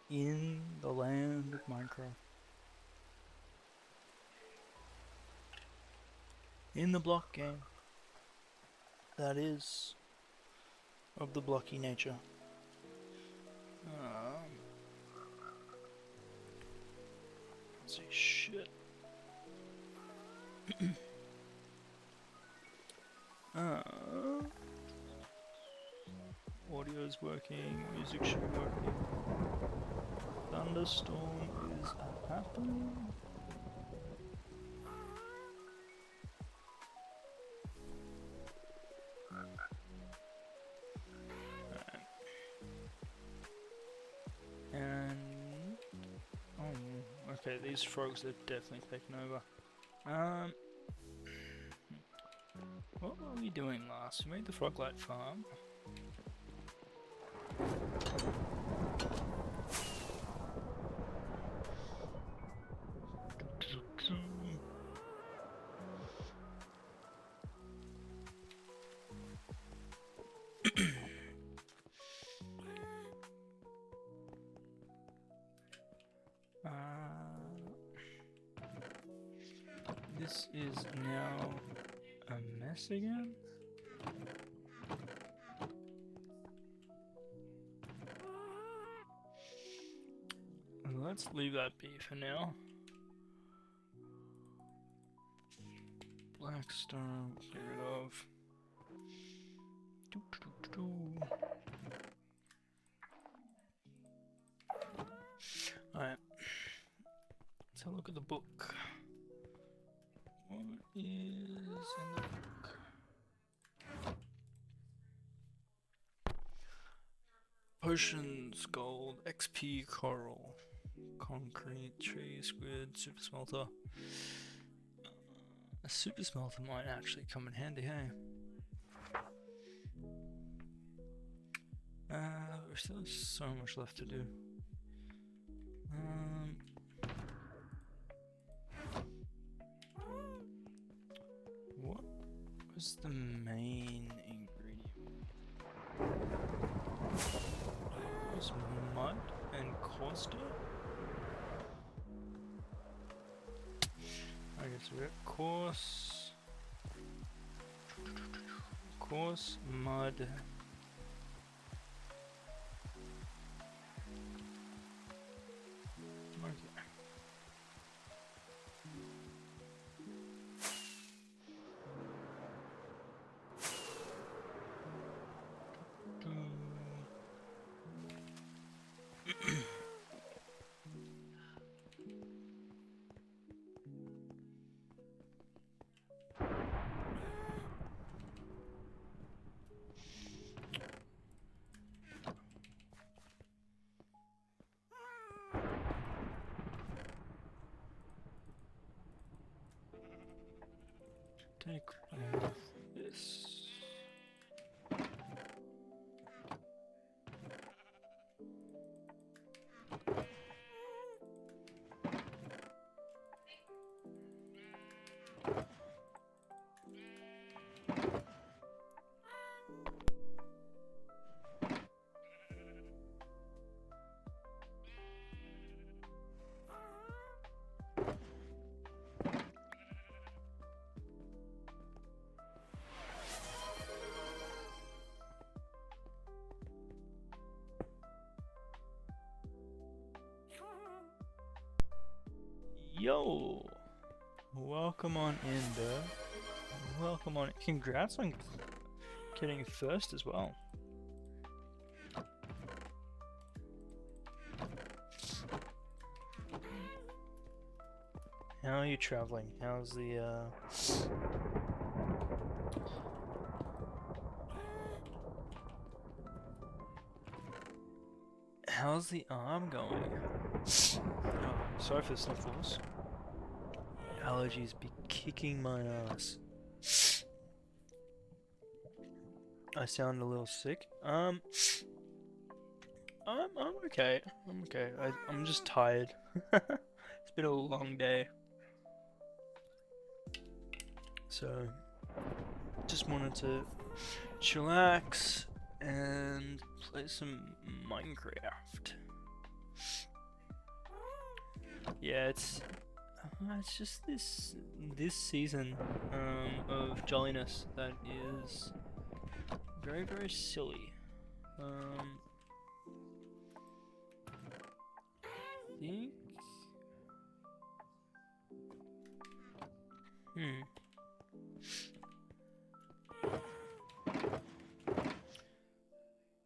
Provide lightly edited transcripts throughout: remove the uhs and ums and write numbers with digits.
in the land of Minecraft. In the block game. That is of the blocky nature. Let's see, shit. Audio's working, music should be working. Thunderstorm is happening. And okay, these frogs are definitely taking over. What were we doing last? We made the frog-light farm. This is now a mess again. Let's leave that be for now. Blackstone, get rid of. Alright. Let's have a look at the book. What is in the book? Potions, gold, XP, coral, concrete, tree, squid, super smelter. A super smelter might actually come in handy, hey? We still have so much left to do. What was the main ingredient? It was mud and coarse dirt? I guess we got coarse mud. Take this. Yo! Welcome on in, bro. Welcome on. Congrats on getting first as well. How are you traveling? How's the how's the arm going? Oh, sorry for the sniffles. Allergies be kicking my ass. I sound a little sick. I'm okay. I'm okay. I'm just tired. It's been a long day. So just wanted to chillax and play some Minecraft. Yeah, it's just this season of jolliness that is very, very silly. Think.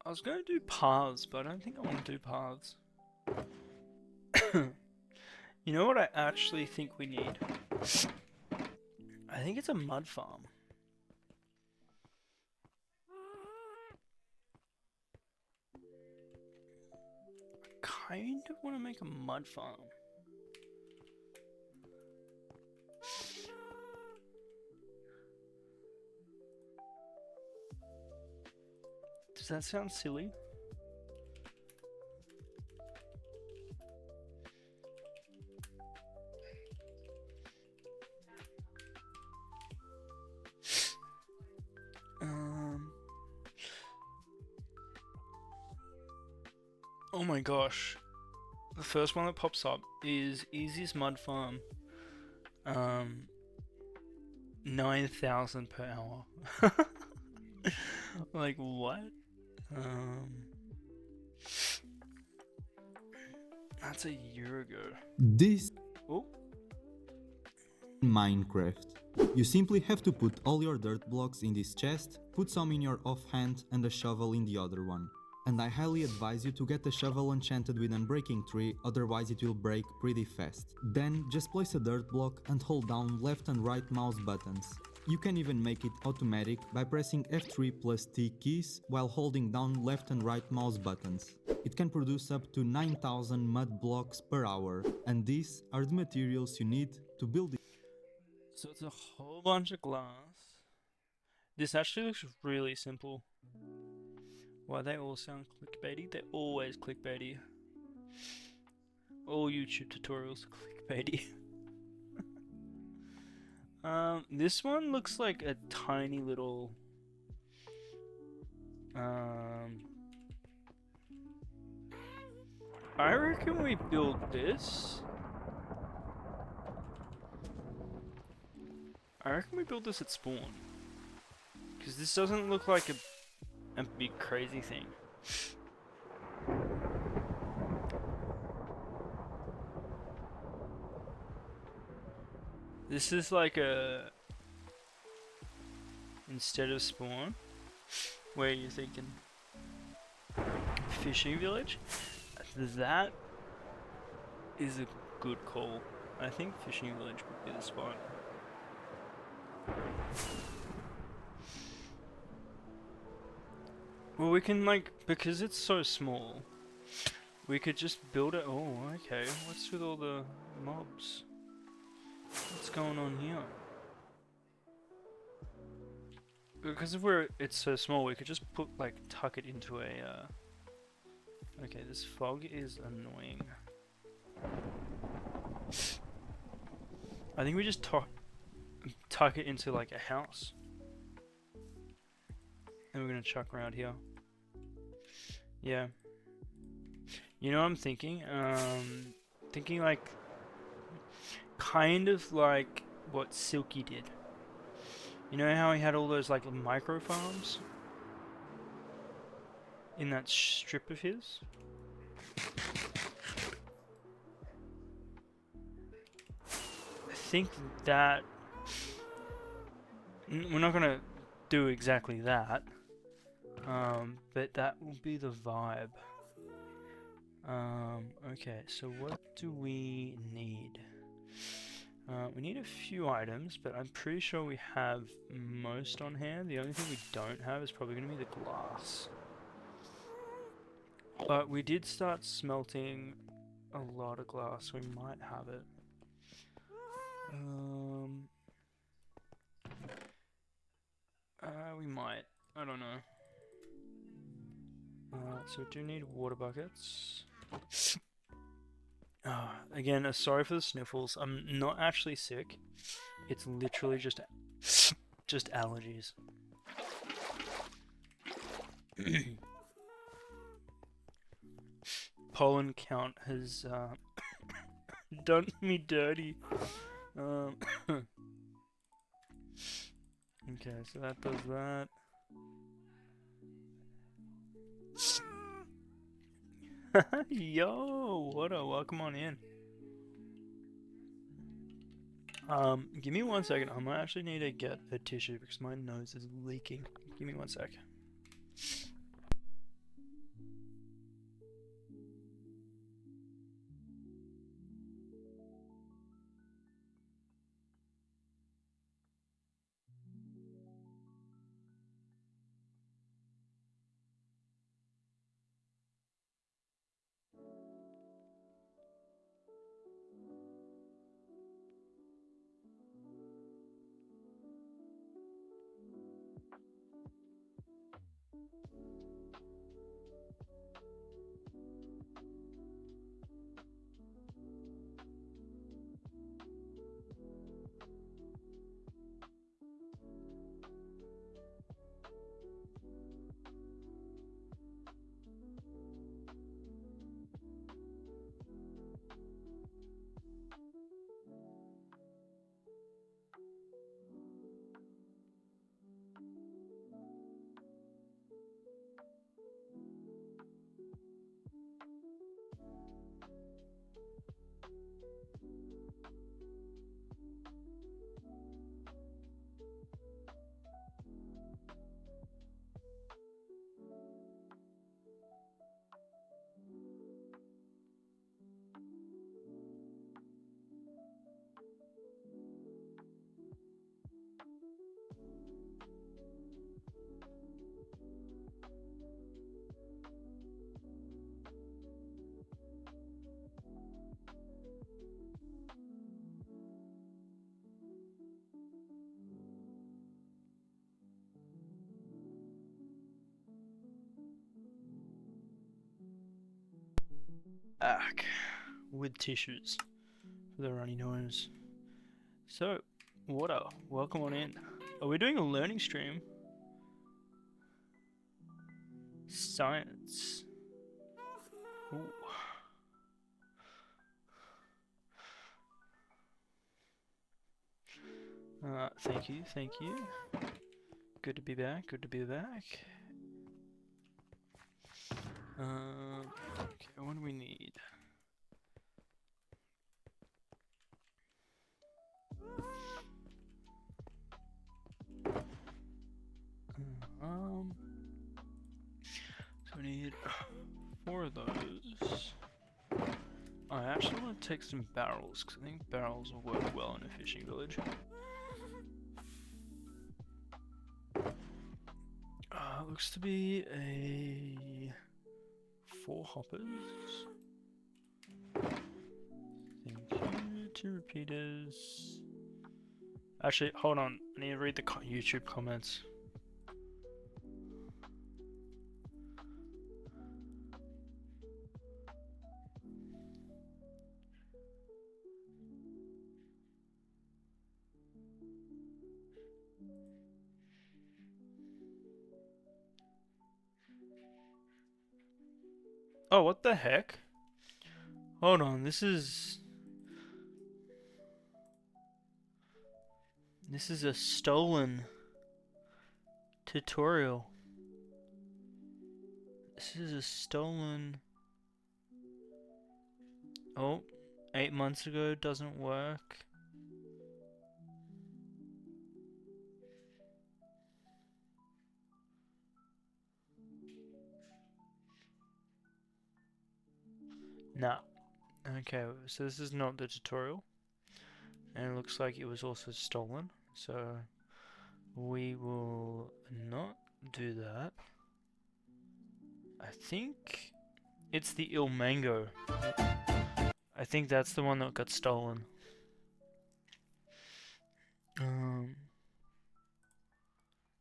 I was going to do paths, but I don't think I want to do paths. You know what I actually think we need? I think it's a mud farm. I kind of want to make a mud farm. Does that sound silly? Oh my gosh. The first one that pops up is easiest mud farm. 9,000 per hour. Like what? That's a year ago. This Oh. Minecraft. You simply have to put all your dirt blocks in this chest, put some in your offhand and a shovel in the other one. And I highly advise you to get the shovel enchanted with Unbreaking Tree, otherwise it will break pretty fast. Then just place a dirt block and hold down left and right mouse buttons. You can even make it automatic by pressing F3 plus T keys while holding down left and right mouse buttons. It can produce up to 9,000 mud blocks per hour, and these are the materials you need to build it. So it's a whole bunch of glass. This actually looks really simple. Why they all sound clickbaity? They're always clickbaity. All YouTube tutorials are clickbaity. This one looks like a tiny little I reckon we build this. I reckon we build this at spawn. Because this doesn't look like a big crazy thing. This is like a... Instead of spawn, where you're thinking fishing village, that is a good call. I think fishing village would be the spot. Well, we can like, because it's so small, we could just build it. Oh, okay. What's with all the mobs? What's going on here? Because if it's so small, we could just put like tuck it into a. Okay, this fog is annoying. I think we just tuck it into like a house. And we're gonna chuck around here. Yeah. You know what I'm thinking? Thinking like... Kind of like what Silky did. You know how he had all those like micro farms? In that strip of his? I think that... We're not gonna do exactly that. But that will be the vibe. Okay, so what do we need? We need a few items, but I'm pretty sure we have most on hand. The only thing we don't have is probably going to be the glass. But we did start smelting a lot of glass, so we might have it. We might. I don't know. So we do need water buckets. Again, sorry for the sniffles. I'm not actually sick. It's literally just allergies. Pollen count has Done me dirty. Um, okay, so that does that. Yo, what up? Welcome on in. Give me 1 second. I might actually need to get a tissue because my nose is leaking. Give me 1 sec. Back with tissues for the runny nose. So, what up? Welcome on in. Are we doing a learning stream? Science. Ooh. Thank you, thank you. Good to be back, good to be back. Okay, what do we need? So we need 4 of those. I actually want to take some barrels, because I think barrels will work well in a fishing village. Looks to be a 4 hoppers. Thank you. 2 repeaters. Actually, hold on. I need to read the YouTube comments. Oh, what the heck? Hold on, this is a stolen tutorial. This is a stolen... Oh, 8 months ago, doesn't work. Nah. Okay, so this is not the tutorial. And it looks like it was also stolen. So we will not do that. I think it's the Il Mango. I think that's the one that got stolen.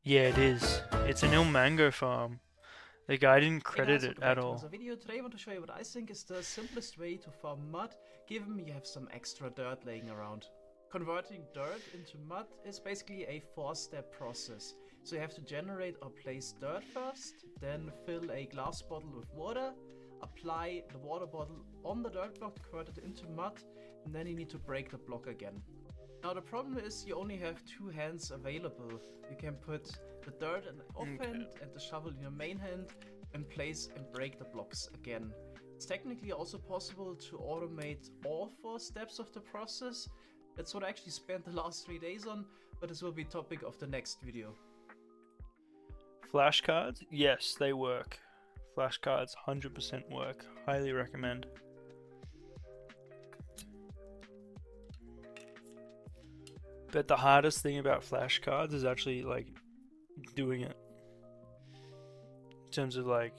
Yeah, it is. It's an Il Mango farm. The guy didn't credit it at all. Video. Today I want to show you what I think is the simplest way to farm mud, given you have some extra dirt laying around. Converting dirt into mud is basically a 4-step process. So you have to generate or place dirt first, then fill a glass bottle with water. apply the water bottle on the dirt block, convert it into mud, and then you need to break the block again. Now the problem is you only have 2 hands available. You can put the dirt in the offhand and the shovel in your main hand and place and break the blocks again. It's technically also possible to automate all 4 steps of the process. That's what I actually spent the last 3 days on, but this will be topic of the next video. Flashcards? Yes, they work. Flashcards 100% work. Highly recommend. But the hardest thing about flashcards is actually like doing it. In terms of like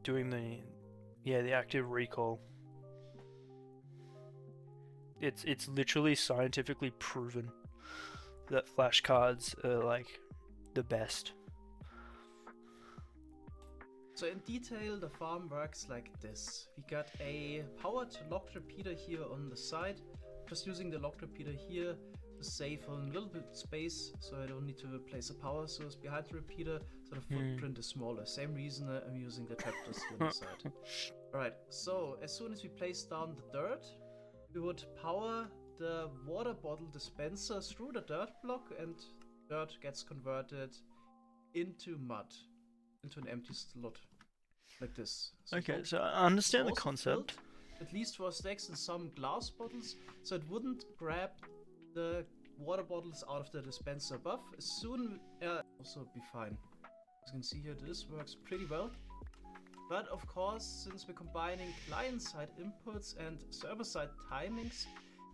doing the active recall. It's literally scientifically proven that flashcards are like the best. So in detail, the farm works like this. We got a powered locked repeater here on the side. Just using the locked repeater here to save on a little bit space, so I don't need to place a power source behind the repeater, so the footprint is smaller. Same reason I'm using the trapdoors here on the side. Alright, so as soon as we place down the dirt, we would power the water bottle dispenser through the dirt block, and dirt gets converted into mud, into an empty slot, like this. So Okay, so I understand the also concept. filled, at least for stacks, in some glass bottles, so it wouldn't grab the water bottles out of the dispenser above. As soon also be fine. As you can see here, this works pretty well. But of course, since we're combining client-side inputs and server-side timings,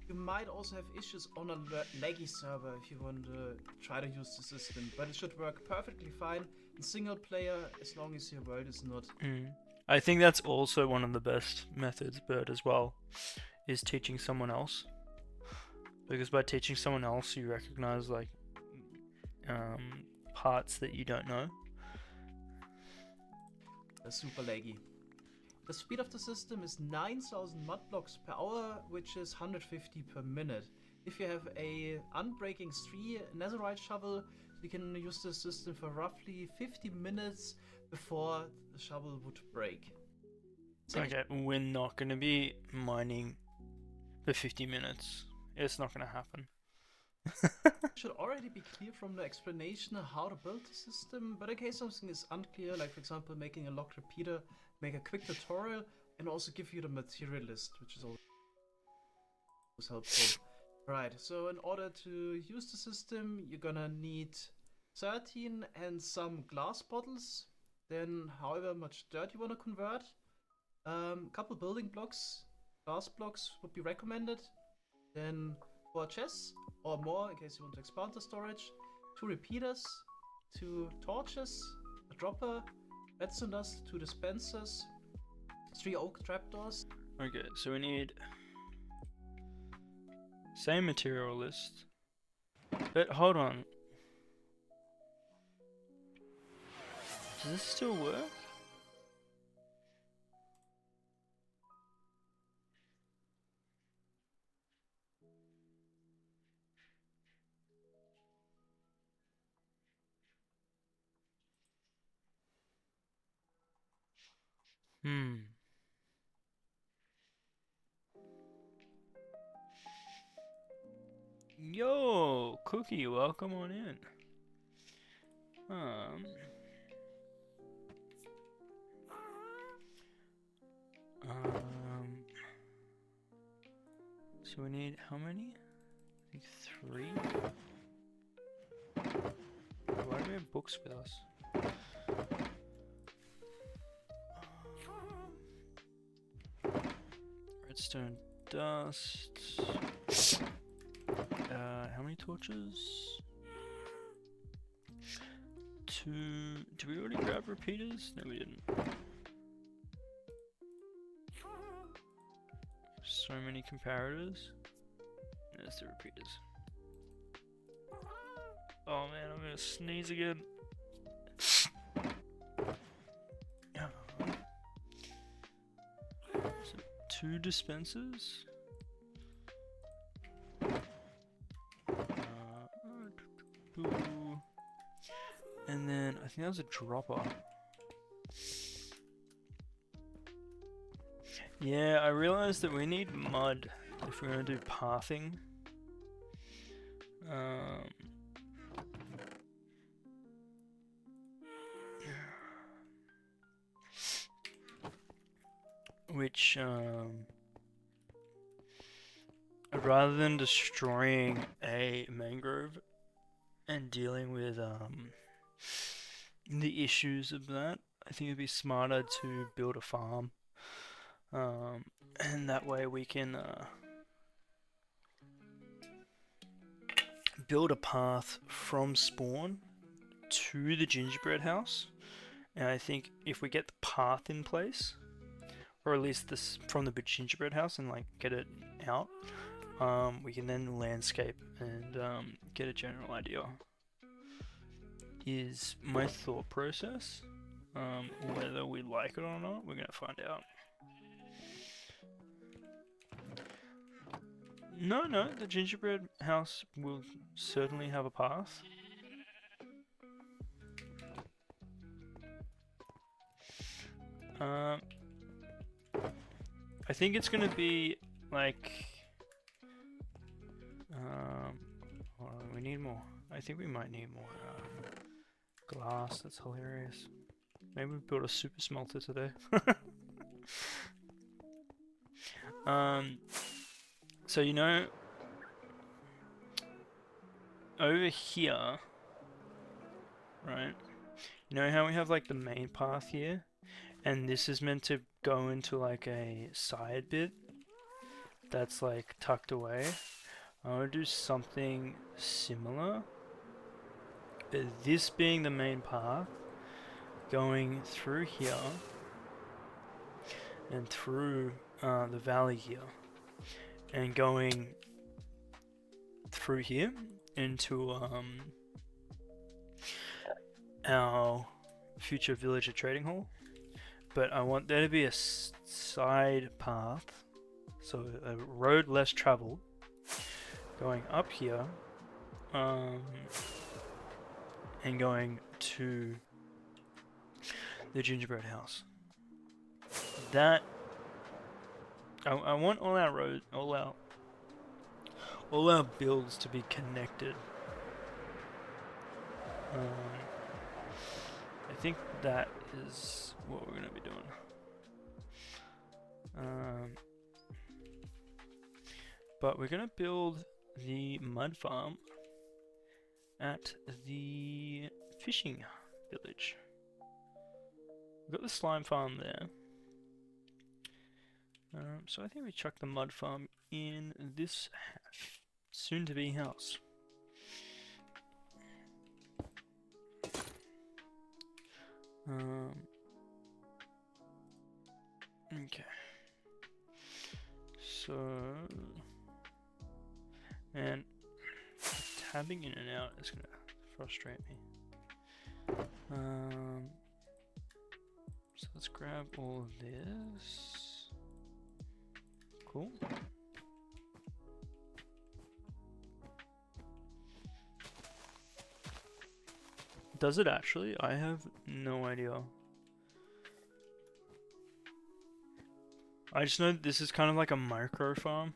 you might also have issues on a laggy server if you want to try to use the system. But it should work perfectly fine in single player as long as your world is not. I think that's also one of the best methods, Bird, as well, is teaching someone else. Because by teaching someone else, you recognize like parts that you don't know. Super laggy. The speed of the system is 9,000 mud blocks per hour, which is 150 per minute. If you have a unbreaking 3 netherite shovel, you can use the system for roughly 50 minutes before the shovel would break. Okay, we're not going to be mining for 50 minutes. It's not going to happen. It should already be clear from the explanation how to build the system, but in case something is unclear, like for example making a locked repeater, make a quick tutorial and also give you the material list, which is always helpful. Right, so in order to use the system, you're gonna need 13 and some glass bottles, then however much dirt you want to convert, couple building blocks, glass blocks would be recommended, then 4 chests or more in case you want to expand the storage, 2 repeaters, 2 torches, a dropper, redstone dust, 2 dispensers, 3 oak trapdoors. Okay, so we need same material list. But hold on. Does this still work? Yo, Cookie, welcome on in. So we need how many? I think 3. Why do we have books with us? Redstone dust. How many torches? 2. Did we already grab repeaters? No, we didn't. So many comparators. There's the repeaters. Oh man, I'm gonna sneeze again. So 2 dispensers. And then I think that was a dropper. Yeah, I realized that we need mud if we're gonna do pathing. Which, rather than destroying a mangrove and dealing with the issues of that, I think it'd be smarter to build a farm, and that way we can build a path from spawn to the gingerbread house. And I think if we get the path in place, or at least this from the gingerbread house, and like get it out, we can then landscape and get a general idea. Is my thought process. Whether we like it or not, we're gonna find out. No, the gingerbread house will certainly have a path. I think it's gonna be like. Hold on, we need more. I think we might need more glass. That's hilarious. Maybe we build a super smelter today. So you know, over here, right? You know how we have like the main path here, and this is meant to go into like a side bit that's like tucked away. I want to do something similar, but this being the main path, going through here and through the valley here, and going through here into our future villager trading hall. But I want there to be a side path, so a road less traveled, going up here, and going to the gingerbread house. That I want all our roads, all our builds to be connected. I think that is what we're gonna be doing. But we're gonna build the mud farm at the fishing village. We've got the slime farm there. So I think we chuck the mud farm in this soon-to-be house. Okay. So, and tabbing in and out is gonna frustrate me. So let's grab all of this. Cool. Does it actually? I have no idea. I just know this is kind of like a micro farm.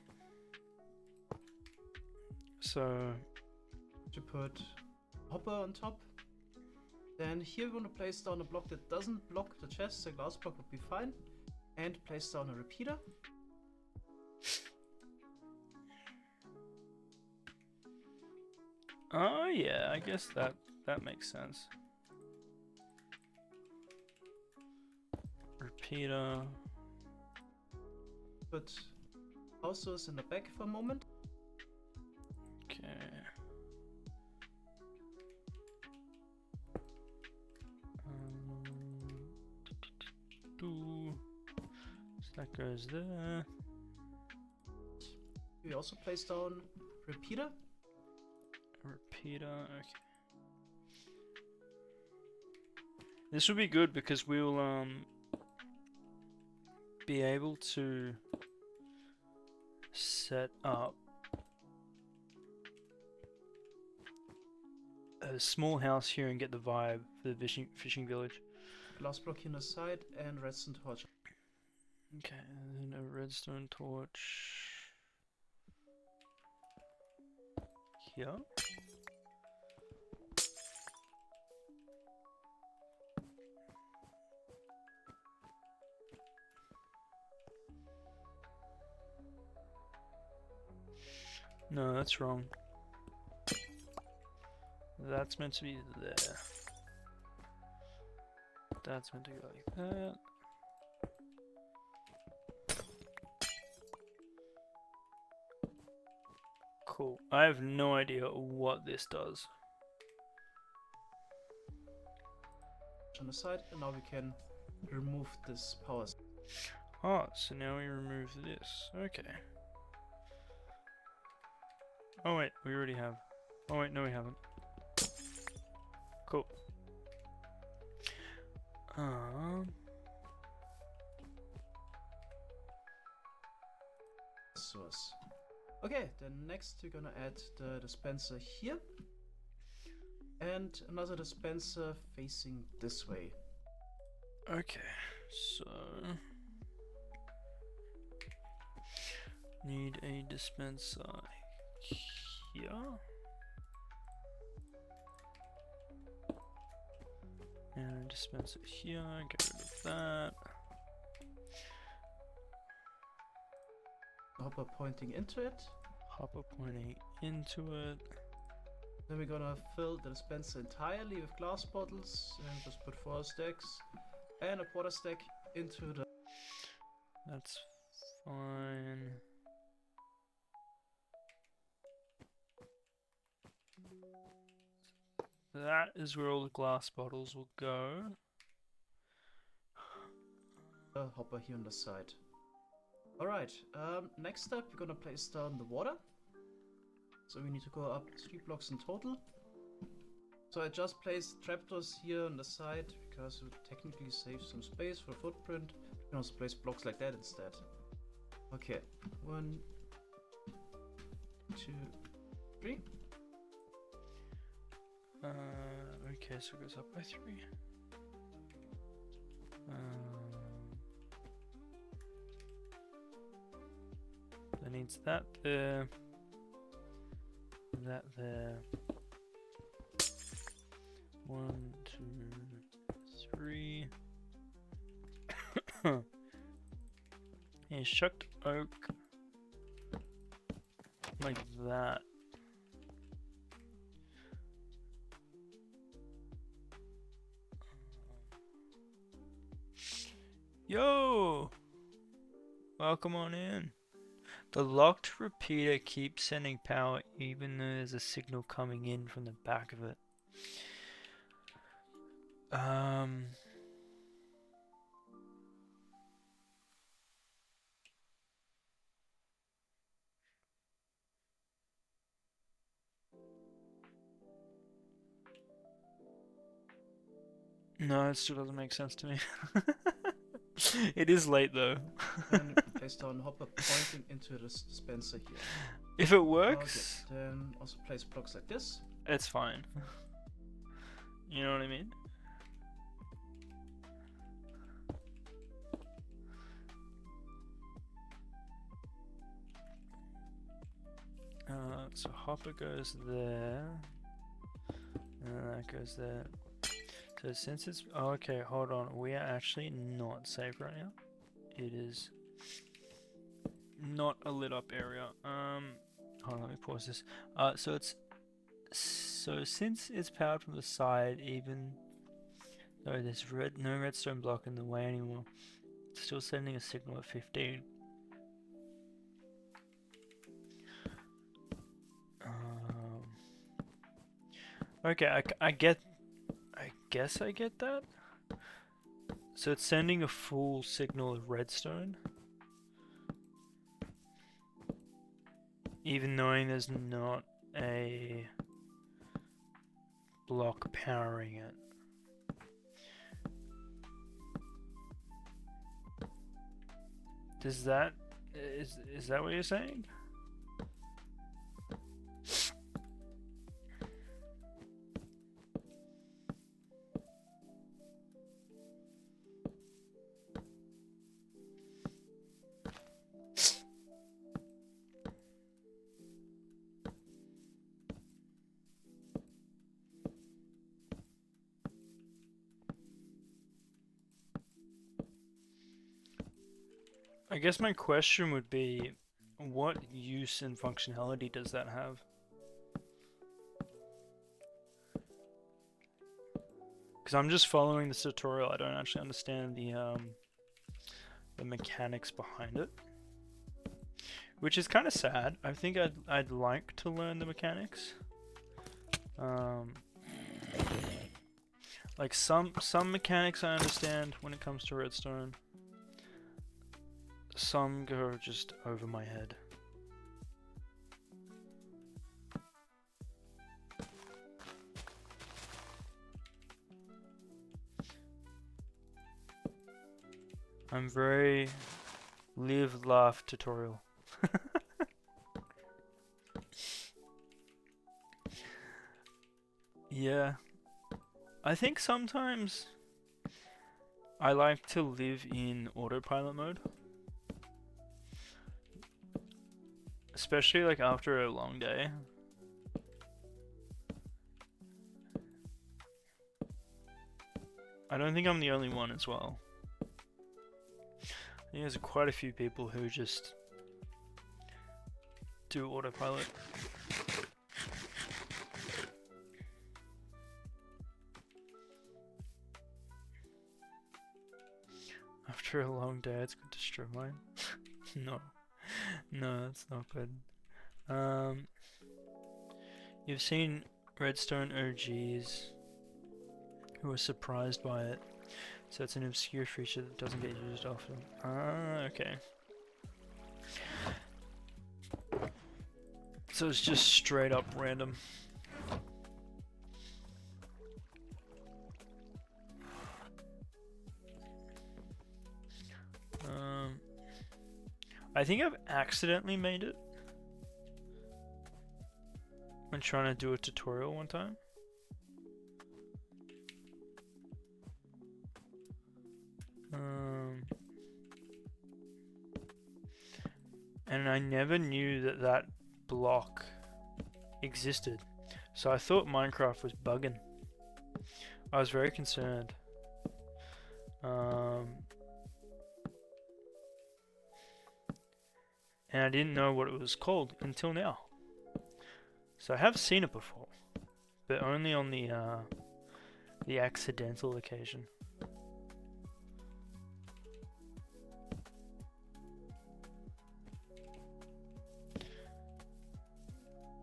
So To put hopper on top. Then here we want to place down a block that doesn't block the chest. The glass block would be fine. And place down a repeater. oh yeah, I guess that makes sense. Repeater. Put houses in the back for a moment. Okay. So that goes there. We also place down repeater. Repeater, okay. This will be good because we'll be able to set up a small house here and get the vibe for the fishing village. Glass block here on the side and redstone torch. Okay, and then redstone torch here. No, that's wrong. That's meant to be there. That's meant to go like that. Cool. I have no idea what this does. On the side, and now we can remove this power. Oh, so now we remove this. Okay. Oh wait, we already have. Oh wait, no we haven't. Cool. Source. Okay, then next we're gonna add the dispenser here. And another dispenser facing this way. Okay, so need a dispenser here. And a dispenser here, get rid of that. Hopper pointing into it. Hopper pointing into it. Then we're gonna fill the dispenser entirely with glass bottles and just put 4 stacks and a quarter stack into the. That's fine. That is where all the glass bottles will go. Hopper here on the side. Alright, next step we're gonna place down the water. So we need to go up 3 blocks in total. So I just placed trapdoors here on the side because it would technically save some space for footprint. You can also place blocks like that instead. Okay, 1, 2, 3. Okay, so it goes up by 3. That needs that there. That there. 1, 2, 3. And shucked oak. Like that. Yo! Welcome on in. The locked repeater keeps sending power even though there's a signal coming in from the back of it. No, it still doesn't make sense to me. It is late though. Then place down hopper pointing into this dispenser here. If it works, Okay, then also place blocks like this. it's fine. You know what I mean? So hopper goes there, and that goes there. So since it's okay, hold on. We are actually not safe right now. It is not a lit up area. Hold on, let me pause this. So since it's powered from the side, even though there's no redstone block in the way anymore, it's still sending a signal at 15. Okay, I guess I get that. So it's sending a full signal of redstone, even knowing there's not a block powering it. Is that what you're saying? I guess my question would be, what use and functionality does that have? Because I'm just following this tutorial, I don't actually understand the mechanics behind it. Which is kind of sad. I think I'd like to learn the mechanics. Like some mechanics I understand when it comes to redstone. Some go just over my head. I'm very live, laugh tutorial. Yeah. I think sometimes I like to live in autopilot mode. Especially like after a long day. I don't think I'm the only one as well. I think there's quite a few people who just do autopilot. After a long day, it's good to destroy mine. No. No, that's not good. You've seen Redstone OGs who are surprised by it. So it's an obscure feature that doesn't get used often. Ah, okay. So it's just straight up random. I think I've accidentally made it when trying to do a tutorial one time. And I never knew that that block existed. So I thought Minecraft was bugging. I was very concerned. And I didn't know what it was called until now. So I have seen it before, but only on the accidental occasion.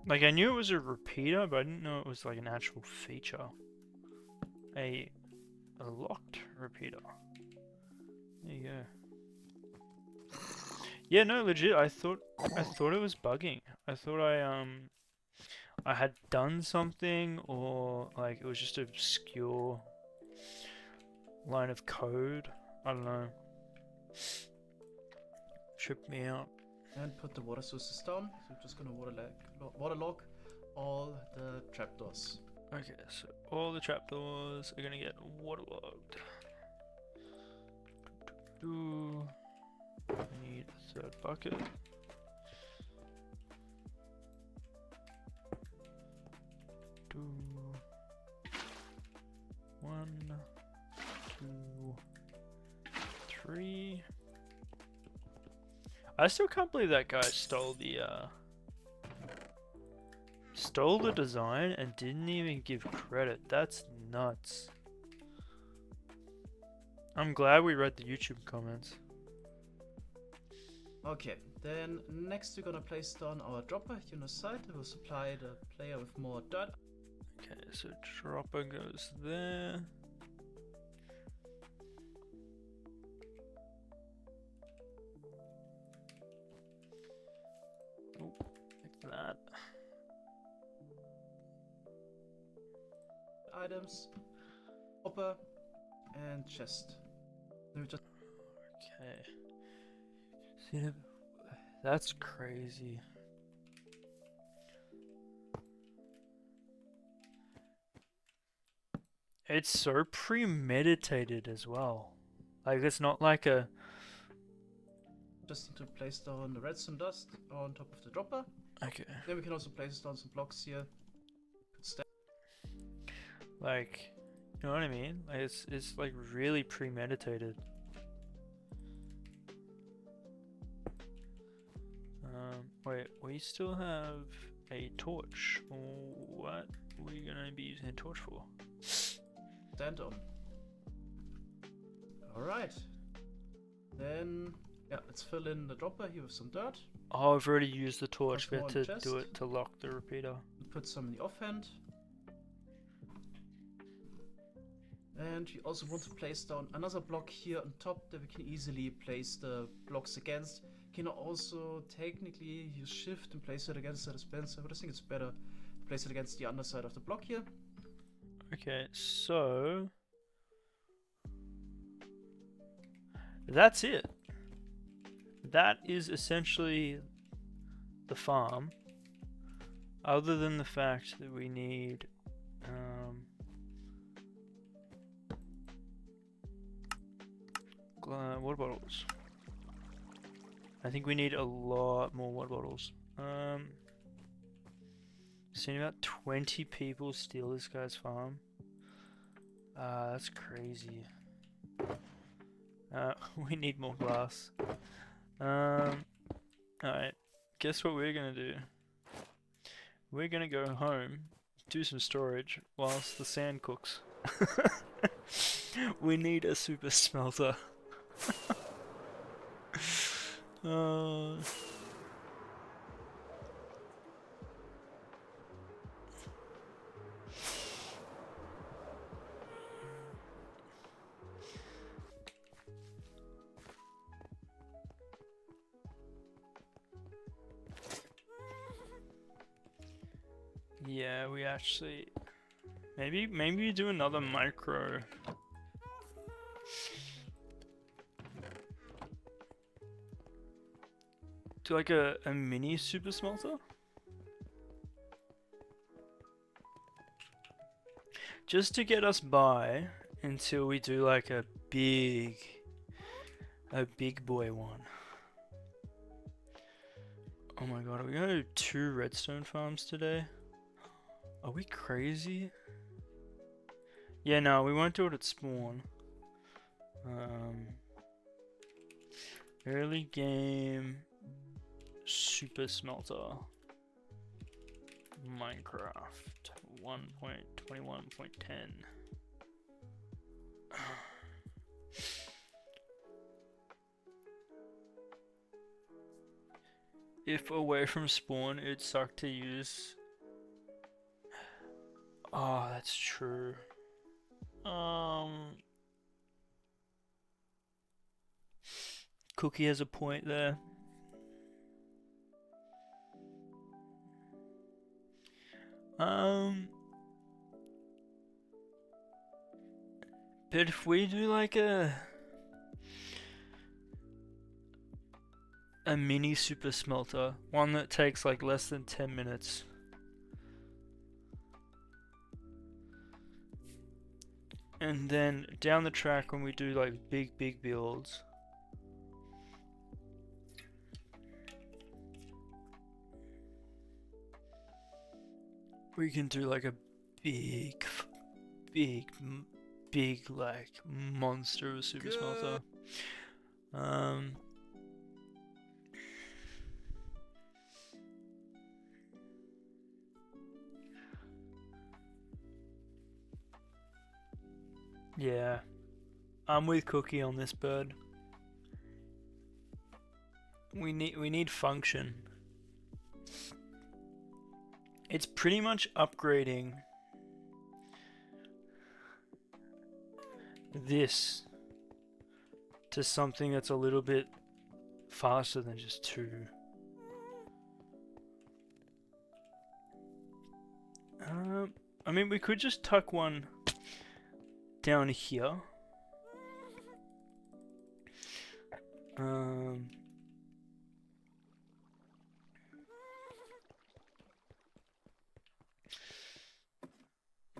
Like I knew it was a repeater, but I didn't know it was like an actual feature. A locked repeater. There you go. Yeah, no, legit. I thought it was bugging. I thought I had done something, or like it was just an obscure line of code. I don't know. Tripped me out. And put the water sources down. So we're just gonna waterlog all the trapdoors. Okay, so all the trapdoors are gonna get waterlogged. I need a third bucket. One, two, three. I still can't believe that guy stole the design and didn't even give credit. That's nuts. I'm glad we read the YouTube comments. Okay, then next we're gonna place down our dropper here on the side. It will supply the player with more dirt. Okay, so dropper goes there. Oh, like that. Items, hopper, and chest. Then we just Okay. See, that's crazy. It's so premeditated as well. Like it's not like a. need to place down the redstone dust on top of the dropper. Okay. Then we can also place down some blocks here. Like, you know what I mean? Like it's like really premeditated. we still have a torch. What are we gonna be using a torch for? Stand on. Alright. Then, yeah, let's fill in the dropper here with some dirt. Oh, I've already used the torch. We Once had more in to the do chest. it to lock the repeater. Put some in the offhand. And we also want to place down another block here on top that we can easily place the blocks against. Can also technically use shift and place it against the dispenser, but I think it's better to place it against the underside of the block here. Okay, so that's it. That is essentially the farm, other than the fact that we need water bottles. I think we need a lot more water bottles. Seen about 20 people steal this guy's farm. That's crazy. We need more glass. Alright, guess what we're gonna do? We're gonna go home, do some storage, whilst the sand cooks. We need a super smelter. Yeah, we actually maybe we do another micro. Do like a mini super smelter? Just to get us by until we do like a big boy one. Oh my god, are we gonna do 2 redstone farms today? Are we crazy? Yeah, no, we won't do it at spawn. Early game super smelter Minecraft 1.21.10. If away from spawn, it'd suck to use. Oh, that's true. Cookie has a point there. But if we do like a mini super smelter, one that takes like less than 10 minutes. And then down the track when we do like big builds, we can do like a big like monster of a super smelter. Yeah, I'm with Cookie on this bird. We need function. It's pretty much upgrading this to something that's a little bit faster than just 2. I mean, we could just tuck one down here.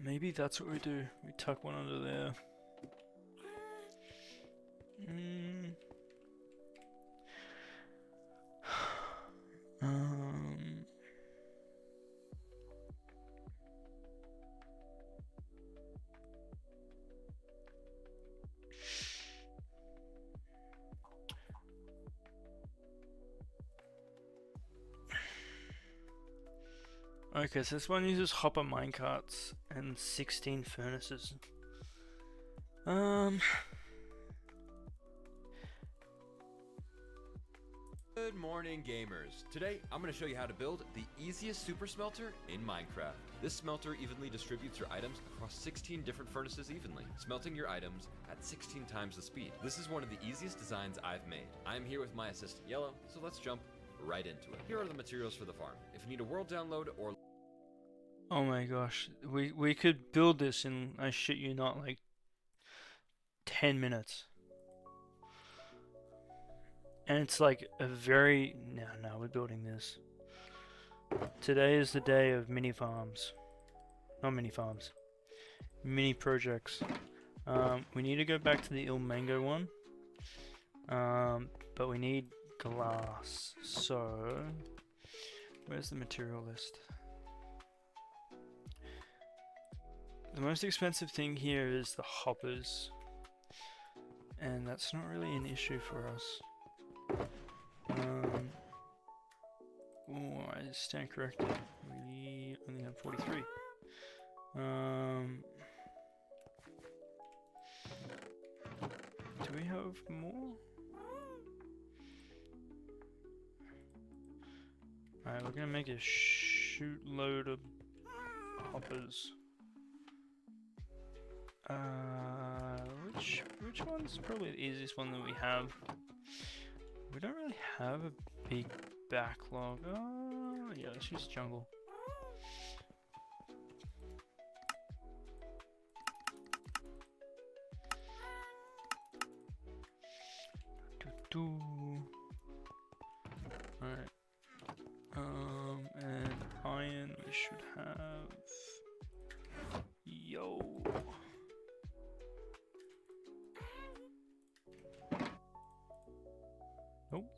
Maybe that's what we do. We tuck one under there. Okay, so this one uses hopper minecarts and 16 furnaces. Good morning, gamers. Today, I'm going to show you how to build the easiest super smelter in Minecraft. This smelter evenly distributes your items across 16 different furnaces evenly, smelting your items at 16 times the speed. This is one of the easiest designs I've made. I'm here with my assistant Yellow, so let's jump right into it. Here are the materials for the farm. If you need a world download or... Oh my gosh, we could build this in, I shit you not, like 10 minutes. And it's like a very... No, we're building this. Today is the day of mini farms. Not mini farms. Mini projects. We need to go back to the Il Mango one. But we need glass. So... Where's the material list? The most expensive thing here is the hoppers. And that's not really an issue for us. Oh, I stand corrected. We only have 43. Do we have more? Alright, we're gonna make a shoot load of hoppers. Which one's probably the easiest one that we have? We don't really have a big backlog. Oh, yeah, let's use jungle. Alright. And iron we should have. Yo. Nope.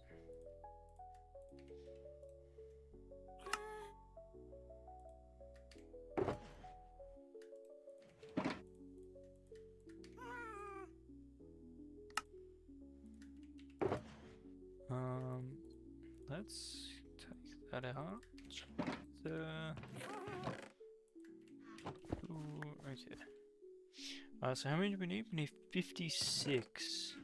Let's take that out. Ooh, okay. So how many do we need? We need 56.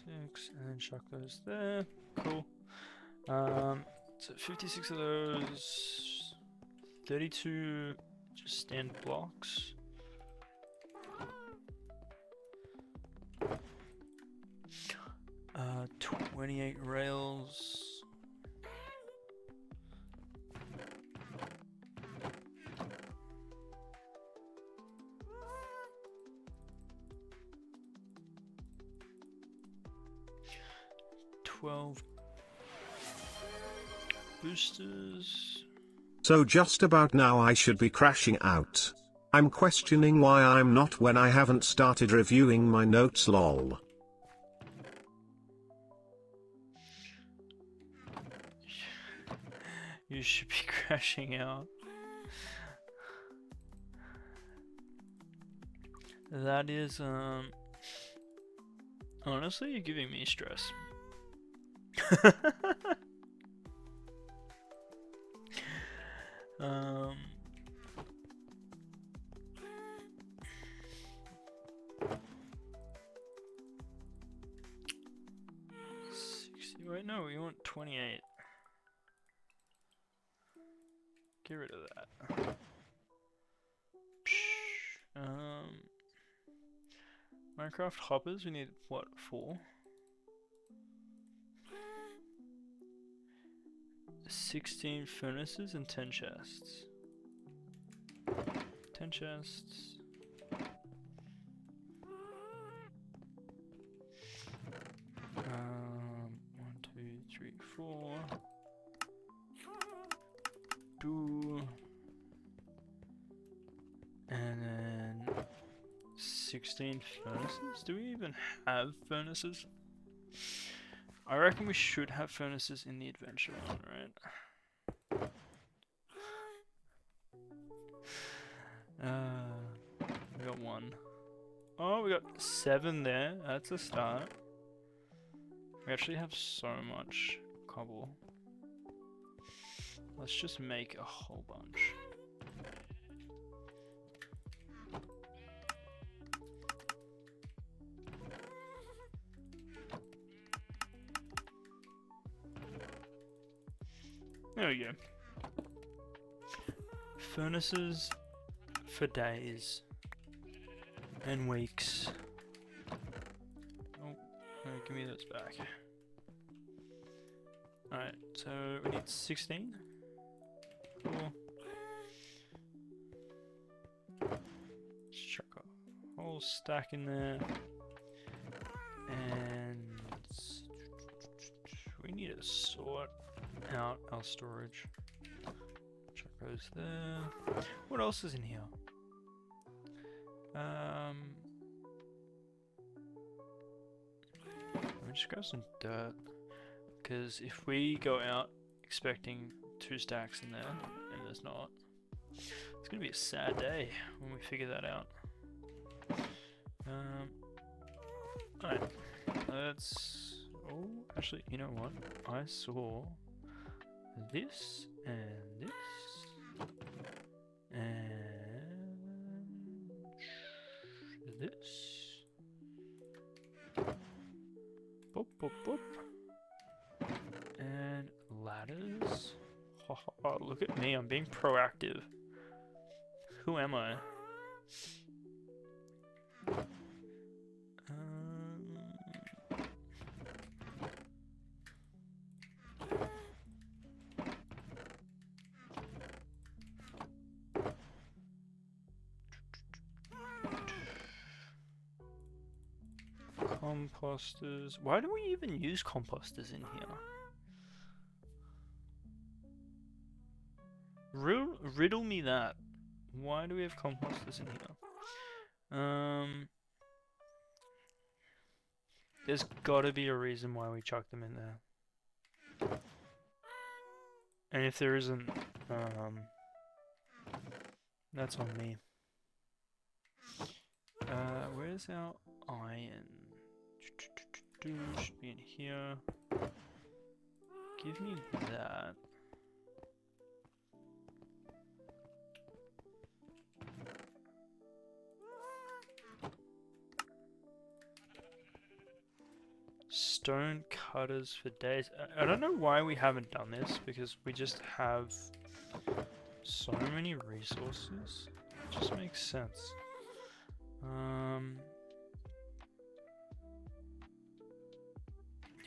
6, and then chuck those there. Cool. So 56 of those. 32 just stand blocks. 28 rails. Boosters. So just about now I should be crashing out. I'm questioning why I'm not when I haven't started reviewing my notes lol. You should be crashing out. That is, honestly, you're giving me stress. um... 60, wait, no, we want 28. Get rid of that. Minecraft hoppers, we need, what, 4? 16 furnaces and 10 chests. 10 chests. One, two, three, 4. 2. And then 16 furnaces? Do we even have furnaces? I reckon we should have furnaces in the adventure one, right? Oh, we got 7 there. That's a start. We actually have so much cobble. Let's just make a whole bunch. There we go. Furnaces for days and weeks. Oh, no, give me those back. Alright, so we need 16. Cool. Let's chuck a whole stack in there. And we need to sort out our storage. Chuck those there. What else is in here? Let me just grab some dirt. Because if we go out expecting 2 stacks in there, and there's not, it's gonna be a sad day when we figure that out. Alright, let's... Oh, actually, you know what? I saw this, and this, and this. Boop, boop, boop. And ladders. Oh, look at me, I'm being proactive. Who am I? Composters. Why do we even use composters in here? Riddle me that. Why do we have composters in here? There's gotta be a reason why we chuck them in there. And if there isn't, that's on me. Where's our iron? Should be in here. Give me that. Stone cutters for days. I don't know why we haven't done this, because we just have so many resources. It just makes sense.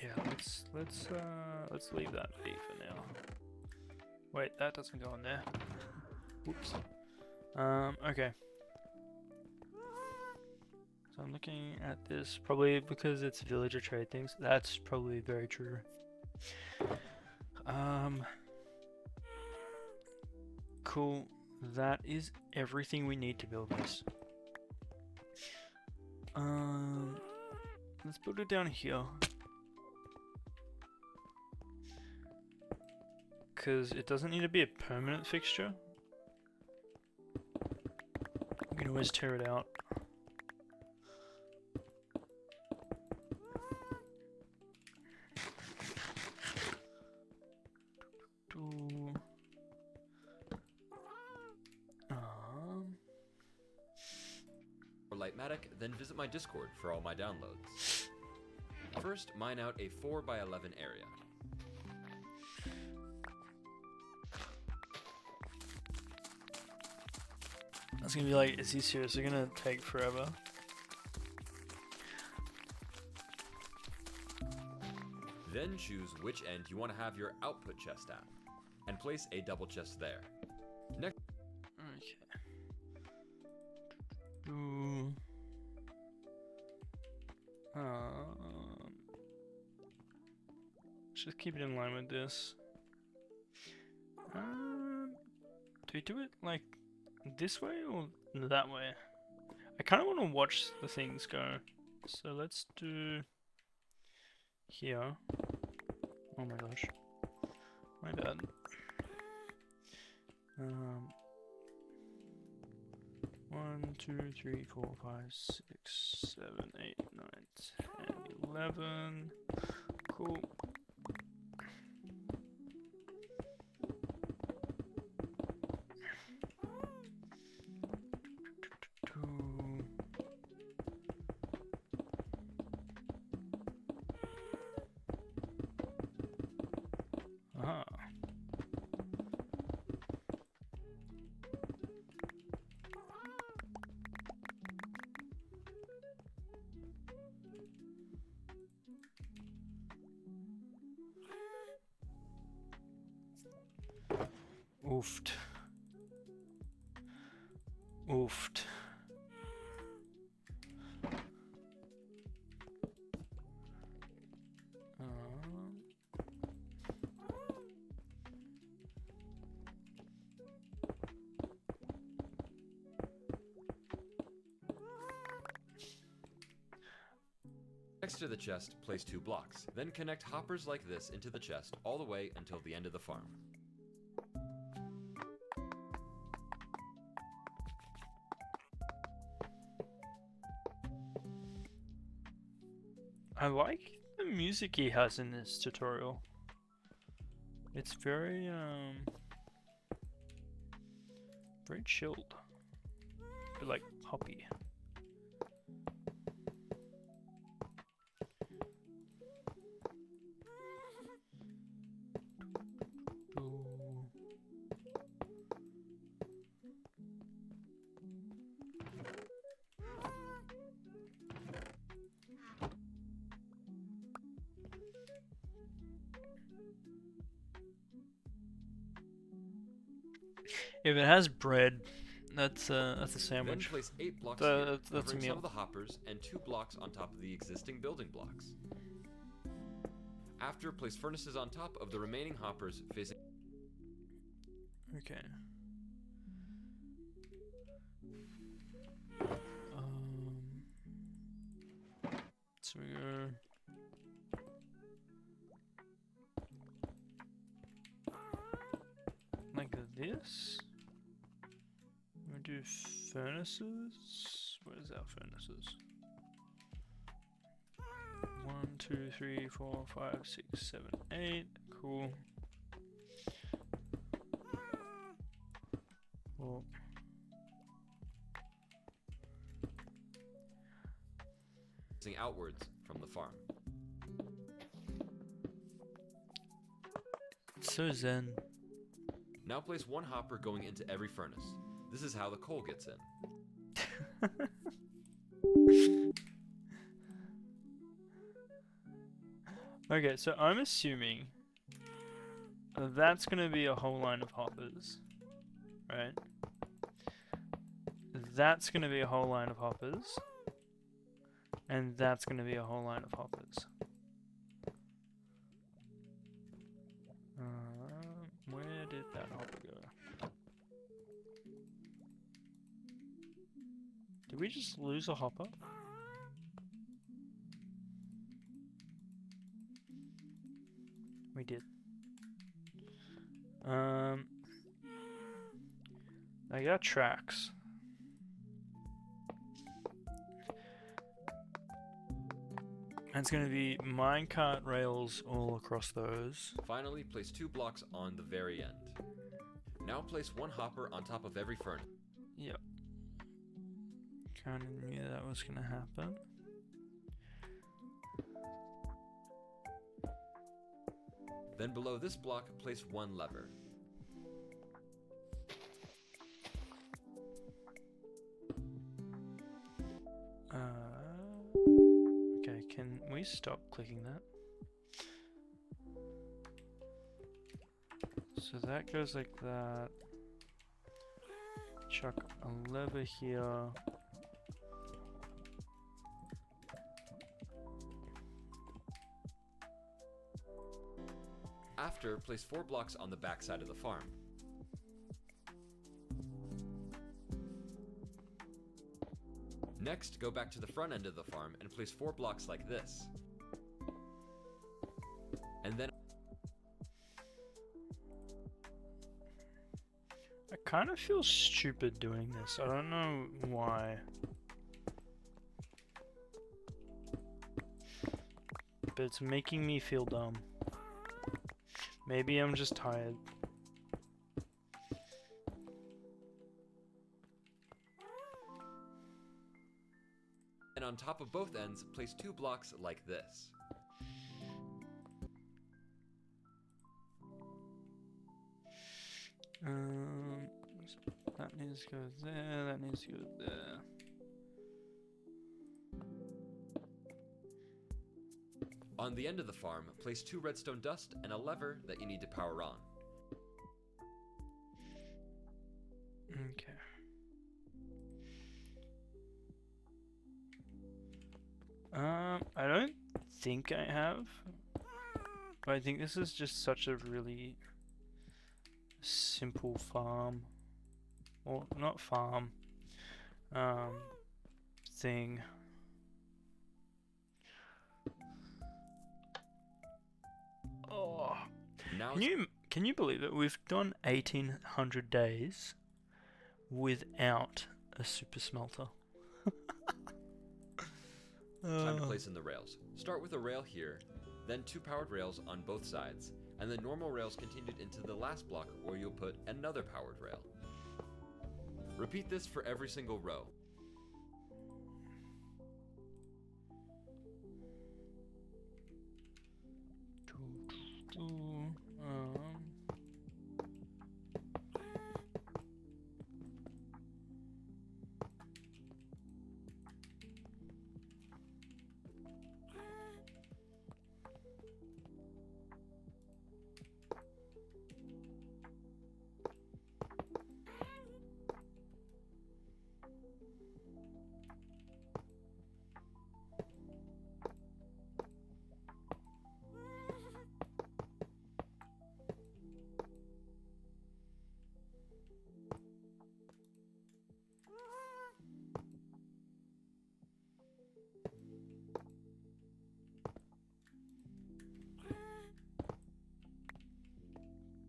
Yeah, let's leave that be for now. Wait, that doesn't go in there. Whoops. Okay. So I'm looking at this, probably because it's villager trade things. That's probably very true. Cool. That is everything we need to build this. Let's build it down here. Because it doesn't need to be a permanent fixture. We can always tear it out. For Lightmatic, then visit my Discord for all my downloads. First, mine out a 4x11 area. That's gonna be like, is he seriously gonna take forever? Then choose which end you want to have your output chest at, and place a double chest there. Next. Okay. Ooh. Just keep it in line with this. Do we do it like this way or that way? I kind of want to watch the things go. So let's do here. Oh my gosh. My bad. 1, 2, 3, 4, 5, 6, 7, 8, 9, 10, 11. Cool. Aha. Oofed. Oofed. Next to the chest, place 2 blocks. Then connect hoppers like this into the chest all the way until the end of the farm. I like the music he has in this tutorial. It's very very chilled. But like poppy. If it has bread, that's a Then sandwich. place 8 blocks That's here, a covering meal. some of the hoppers, and 2 blocks on top of the existing building blocks. After, place furnaces on top of the remaining hoppers facing... Okay. So we go. Like this. We do furnaces. Where's our furnaces? 1, 2, 3, 4, 5, 6, 7, 8. Cool. Well, facing outwards from the farm. it's so zen. Now place 1 hopper going into every furnace. This is how the coal gets in. Okay, so I'm assuming that's gonna be a whole line of hoppers, right? That's gonna be a whole line of hoppers, and that's gonna be a whole line of hoppers. Where did that hopper go? Did we just lose a hopper? We did. I got tracks. And it's gonna be minecart rails all across those. Finally, place 2 blocks on the very end. Now place 1 hopper on top of every furnace. Yep. Kinda knew that was gonna happen. Then below this block, place 1 lever. Okay, can we stop clicking that? So that goes like that. Chuck a lever here. After, place 4 blocks on the back side of the farm. Next, go back to the front end of the farm and place 4 blocks like this. And then... I kind of feel stupid doing this. I don't know why. But it's making me feel dumb. Maybe I'm just tired. And on top of both ends, place 2 blocks like this. That needs to go there, that needs to go there. On the end of the farm, place 2 redstone dust and a lever that you need to power on. Okay. I don't think I have, but I think this is just such a really simple farm, or not farm, thing. Oh, Now can you believe it? We've done 1800 days without a super smelter. time to place in the rails. Start with a rail here, then 2 powered rails on both sides, and the normal rails continued into the last block where you'll put another powered rail. Repeat this for every single row.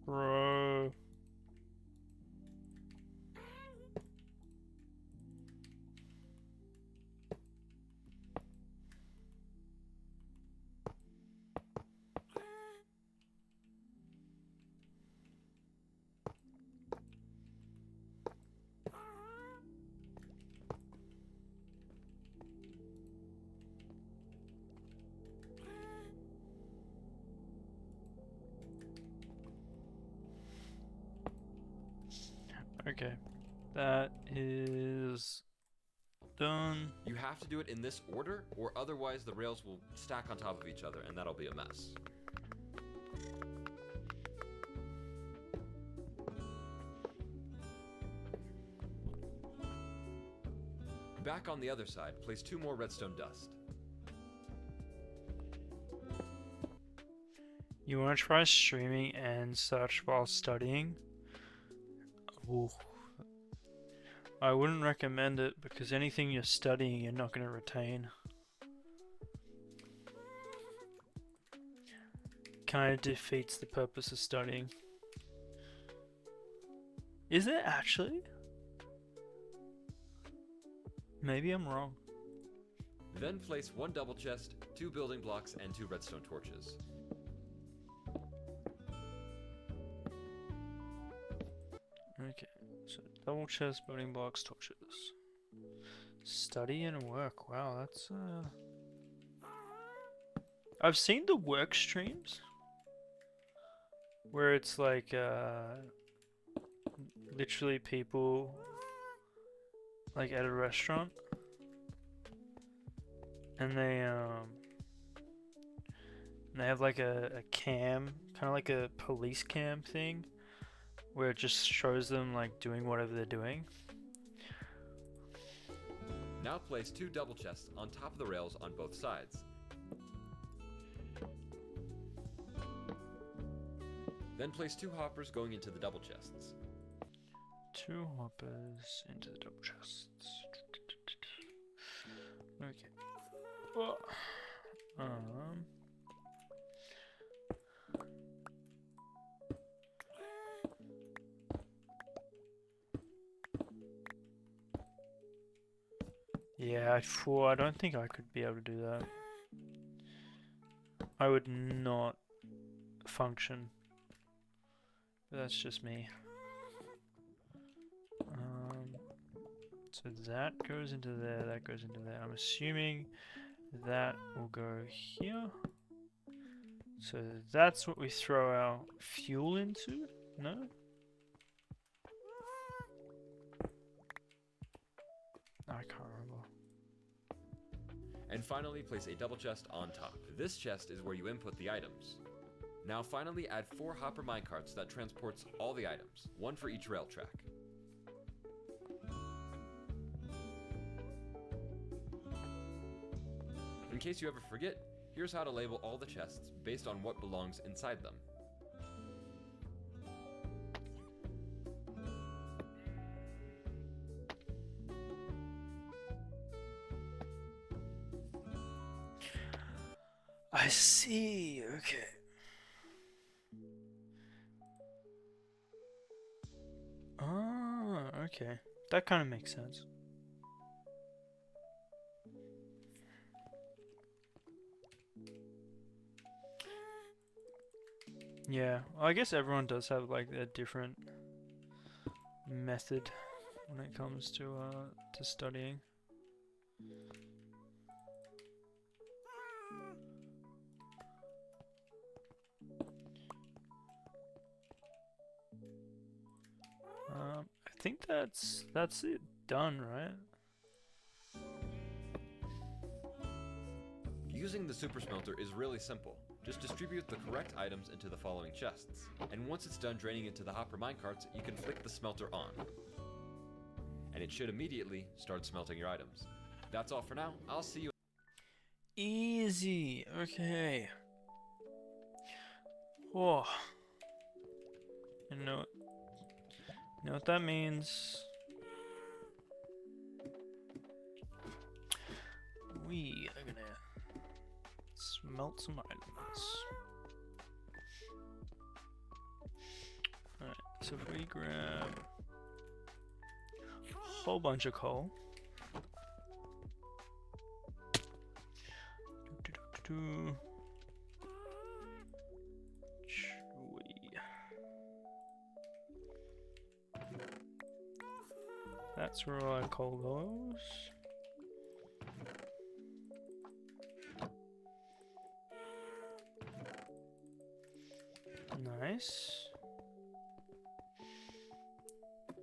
Bro. Okay, that is done. You have to do it in this order, or otherwise the rails will stack on top of each other, and that'll be a mess. Back on the other side, place 2 more redstone dust. You want to try streaming and such while studying? Ooh. I wouldn't recommend it because anything you're studying you're not going to retain. Kind of defeats the purpose of studying. Is it actually? Maybe I'm wrong. Then place 1 double chest, 2 building blocks, and 2 redstone torches. Okay, so double chest, building blocks, torches. Study and work. Wow, that's I've seen the work streams where it's like literally people like at a restaurant and they have like a cam, kind of like a police cam thing where it just shows them like doing whatever they're doing. Now place 2 double chests on top of the rails on both sides. Then place 2 hoppers going into the double chests. 2 hoppers into the double chests. Okay. Oh. Yeah, I don't think I could be able to do that. I would not function. But that's just me. So that goes into there, that goes into there. I'm assuming that will go here. So that's what we throw our fuel into? No? I can't remember. And finally, place a double chest on top. This chest is where you input the items. Now finally add 4 hopper minecarts that transports all the items, 1 for each rail track. In case you ever forget, here's how to label all the chests based on what belongs inside them. I see, okay. Ah, okay. That kind of makes sense. Yeah, well, I guess everyone does have like a different method when it comes to studying. I think that's it done, right? Using the super smelter is really simple. Just distribute the correct items into the following chests. And once it's done draining into the hopper minecarts, you can flick the smelter on. And it should immediately start smelting your items. That's all for now. I'll see you. Easy, okay. Whoa. You know what that means? We are gonna smelt some items. Alright, so if we grab a whole bunch of coal. Chewy. That's where all our coal goes. Nice.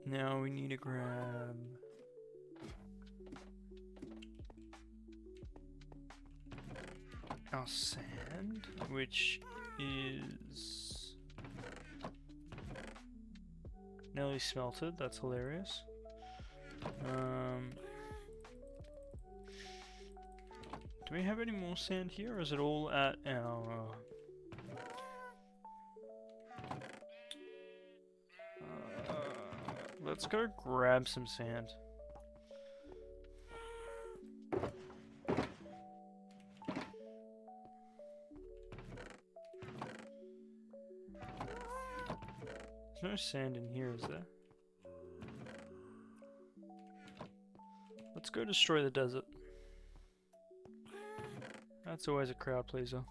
Now we need to grab our sand, which is nearly smelted. That's hilarious. Do we have any more sand here, or is it all at our... let's go grab some sand. There's no sand in here, is there? Let's go destroy the desert. That's always a crowd pleaser.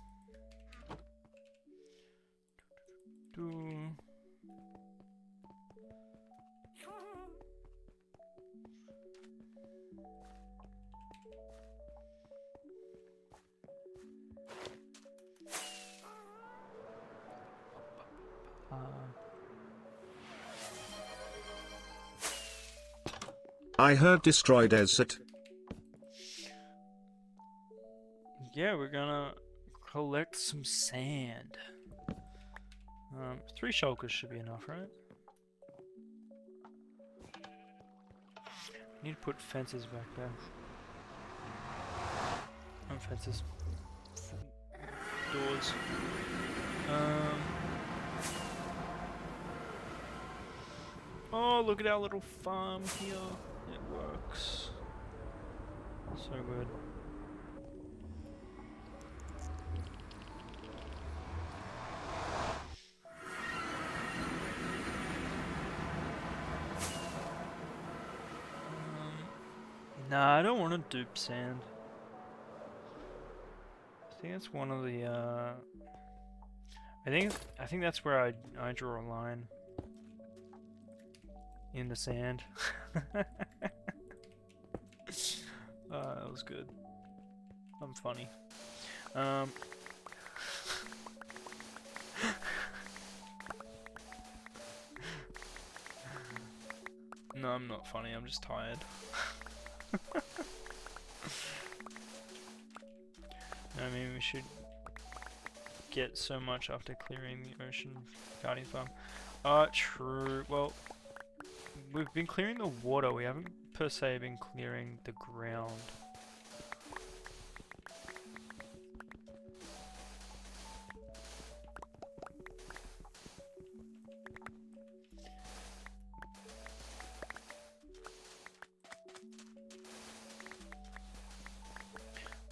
I heard destroy desert. Yeah, we're gonna collect some sand. 3 shulkers should be enough, right? Need to put fences back there. Fences. Doors. Oh, look at our little farm here. It works. So good. Nah, I don't want to dupe sand. I think that's one of the I think that's where I draw a line in the sand. That was good. I'm funny. No, I'm not funny. I'm just tired. I mean, we should get so much after clearing the ocean guardian farm. True. Well, we've been clearing the water. We haven't per se been clearing the ground.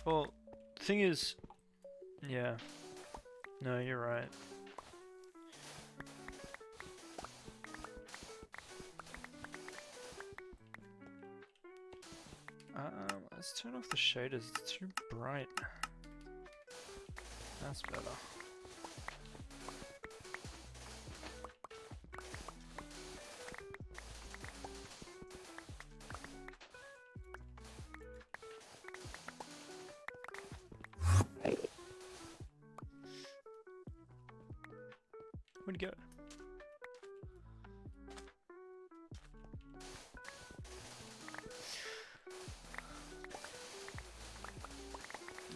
Well, the thing is, yeah. No, you're right. Let's turn off the shaders. It's too bright. That's better. Where'd he go?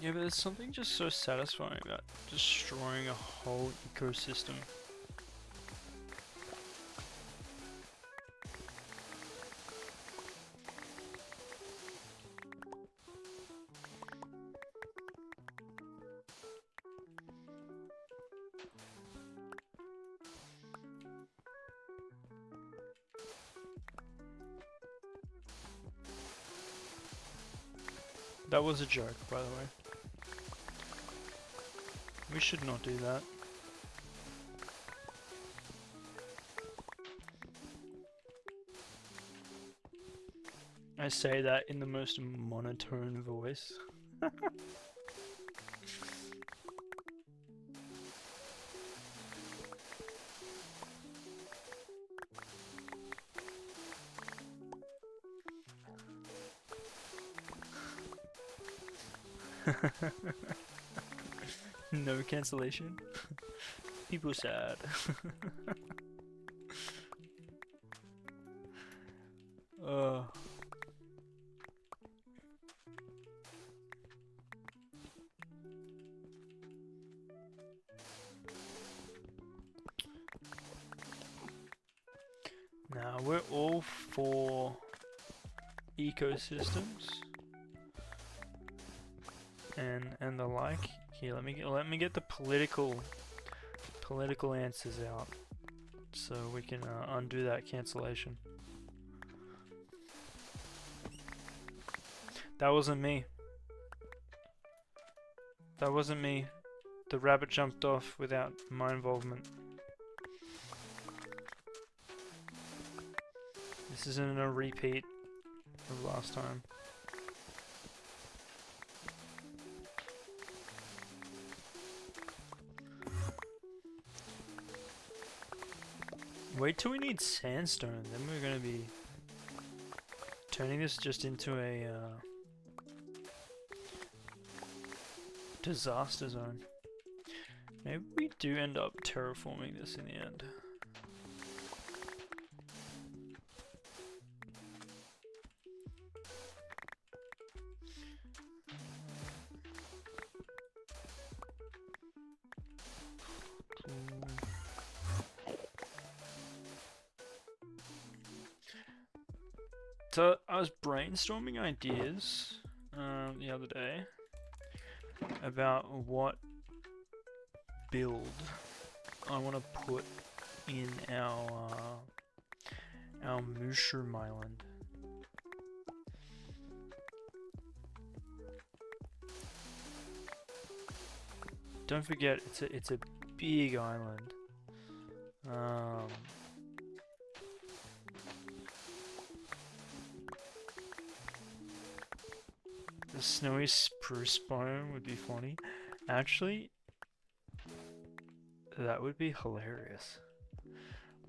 Yeah, but there's something just so satisfying about destroying a whole ecosystem. That was a joke, by the way. We should not do that. I say that in the most monotone voice. No cancellation. People sad. Now we're all for ecosystems and the like. Here, let me get the political answers out so we can undo that cancellation. That wasn't me. That wasn't me. The rabbit jumped off without my involvement. This isn't a repeat of last time. Wait till we need sandstone, then we're gonna be turning this just into a disaster zone. Maybe we do end up terraforming this in the end. So I was brainstorming ideas the other day about what build I want to put in our mushroom island. Don't forget, it's a big island. The snowy spruce biome would be funny. Actually, that would be hilarious.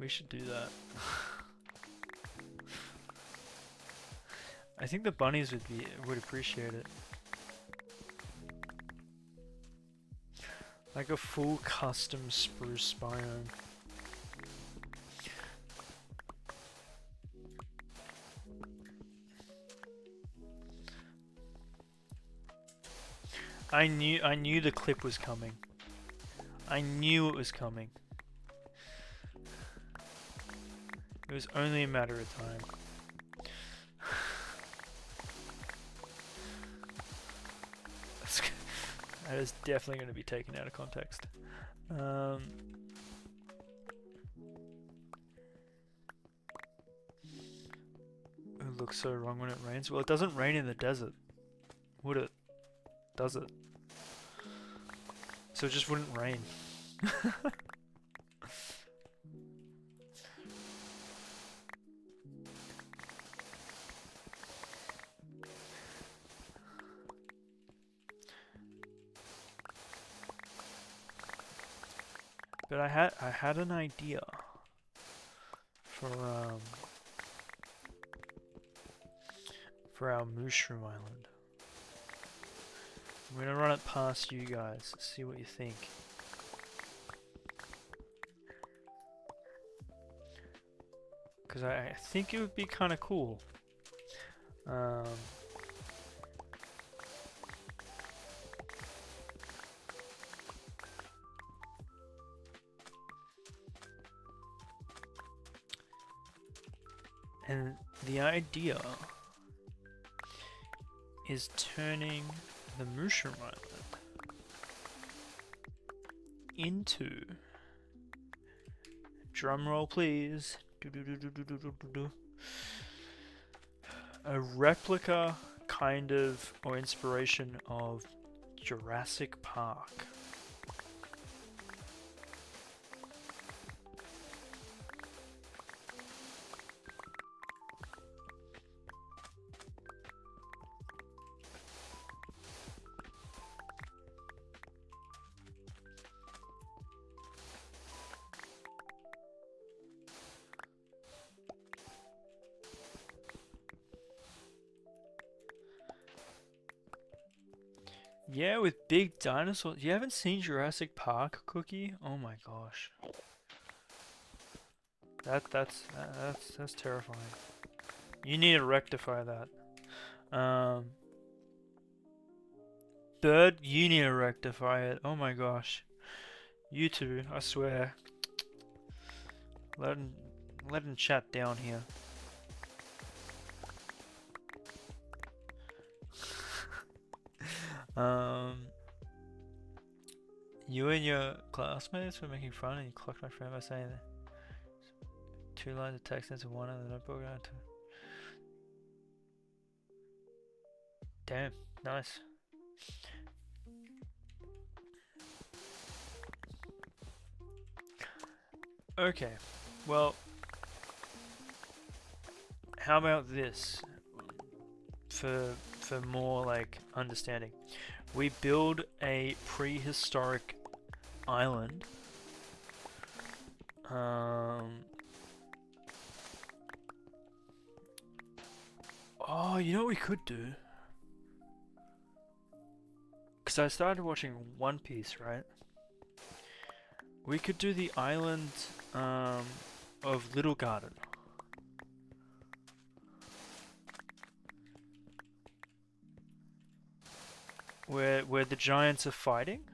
We should do that. I think the bunnies would appreciate it. Like a full custom spruce biome. I knew the clip was coming. I knew it was coming. It was only a matter of time. That is definitely going to be taken out of context. It looks so wrong when it rains. Well, it doesn't rain in the desert, would it? Does it? So it just wouldn't rain. But I had an idea for our mushroom island. I'm gonna run it past you guys, see what you think. Because I think it would be kind of cool. And the idea is turning the mushroom island into, drum roll please, a replica kind of, or inspiration of Jurassic Park. Yeah, with big dinosaurs. You haven't seen Jurassic Park, Cookie? Oh my gosh. That's terrifying. You need to rectify that. Bird, you need to rectify it. Oh my gosh. You two, I swear. Let him chat down here. You and your classmates were making fun and you clocked my friend by saying that 2 lines of text into one and the notebook. Damn, nice. Okay, well, how about this for more like understanding? We build a prehistoric island. Oh, you know what we could do? Because I started watching One Piece, right? We could do the island of Little Garden. Where the giants are fighting?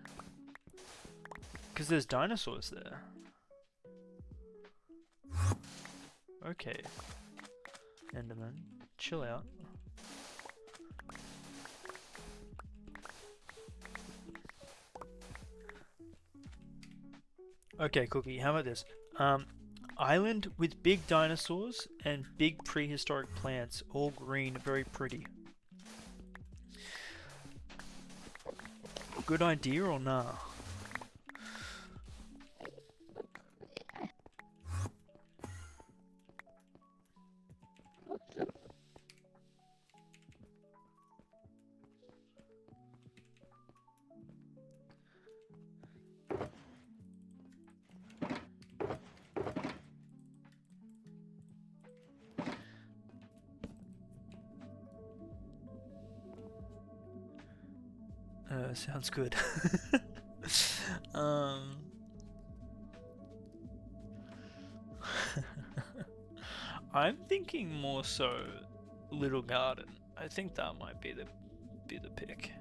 Because there's dinosaurs there. Okay. Enderman, chill out. Okay, Cookie, how about this? Island with big dinosaurs and big prehistoric plants, all green, very pretty. Good idea or nah? sounds good. um, I'm thinking more so little garden. I think that might be the pick.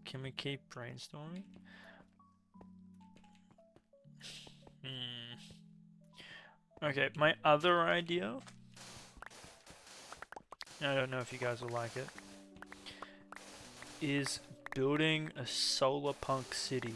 Can we keep brainstorming? Okay, my other idea, I don't know if you guys will like it, is building a solar punk city.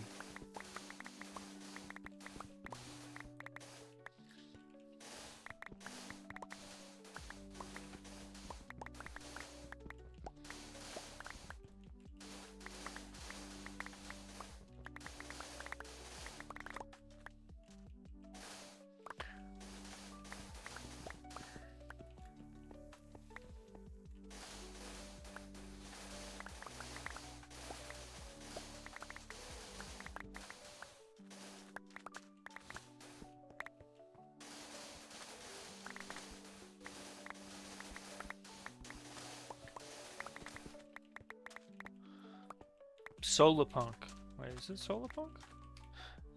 Solar punk. Wait, is it solar punk?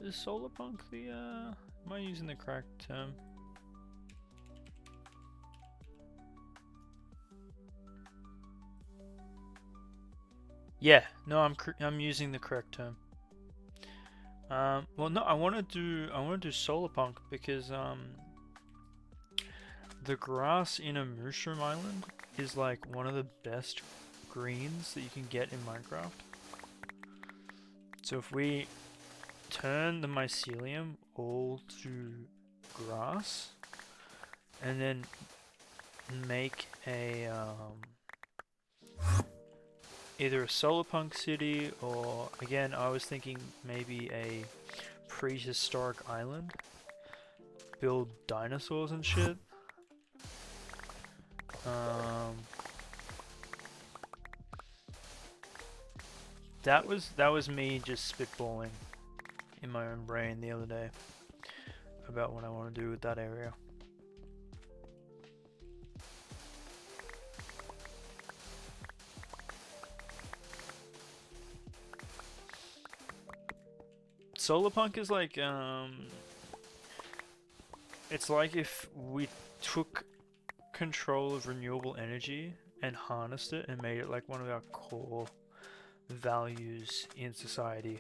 Is solar punk the am I using the correct term? Yeah, no, I'm using the correct term. Well, no, I want to do solar punk because the grass in a mushroom island is like one of the best greens that you can get in Minecraft. So if we turn the mycelium all to grass and then make a either a solar punk city, or again I was thinking maybe a prehistoric island, build dinosaurs and shit. That was me just spitballing in my own brain the other day about what I want to do with that area. Solarpunk is like it's like if we took control of renewable energy and harnessed it and made it like one of our core values in society,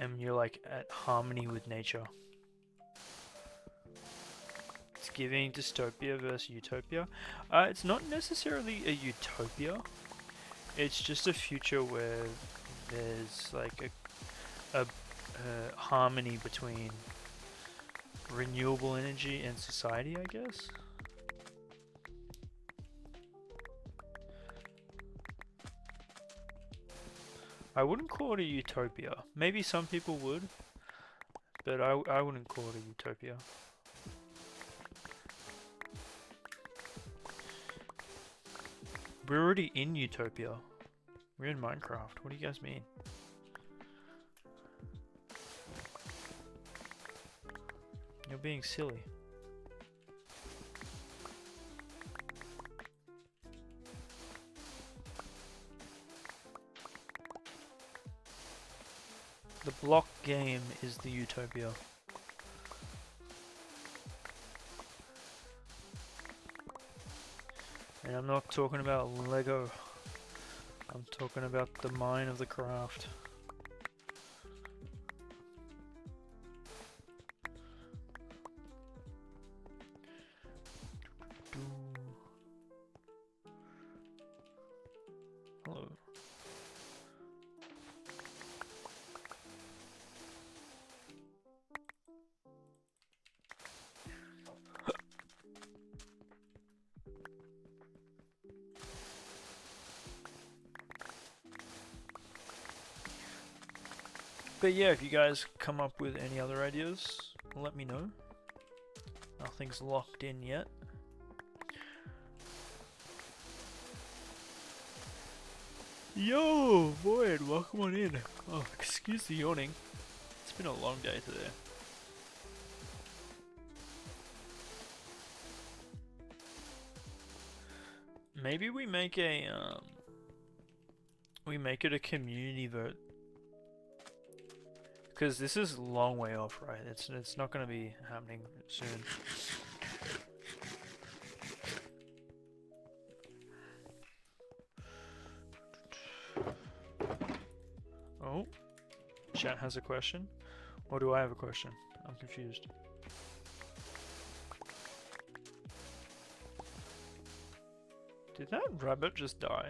and you're like at harmony with nature. It's giving dystopia versus utopia. It's not necessarily a utopia, it's just a future where there's like a harmony between renewable energy and society, I guess. I wouldn't call it a utopia. Maybe some people would, but I wouldn't call it a utopia. We're already in utopia. We're in Minecraft. What do you guys mean? You're being silly. The block game is the utopia. And I'm not talking about Lego. I'm talking about the mine of the craft. Hello. But yeah, if you guys come up with any other ideas, let me know. Nothing's locked in yet. Yo, Void, welcome on in. Oh, excuse the yawning. It's been a long day today. Maybe we make a we make it a community vote, because this is a long way off, right? It's not going to be happening soon. Oh, chat has a question, or do I have a question? I'm confused. Did that rabbit just die?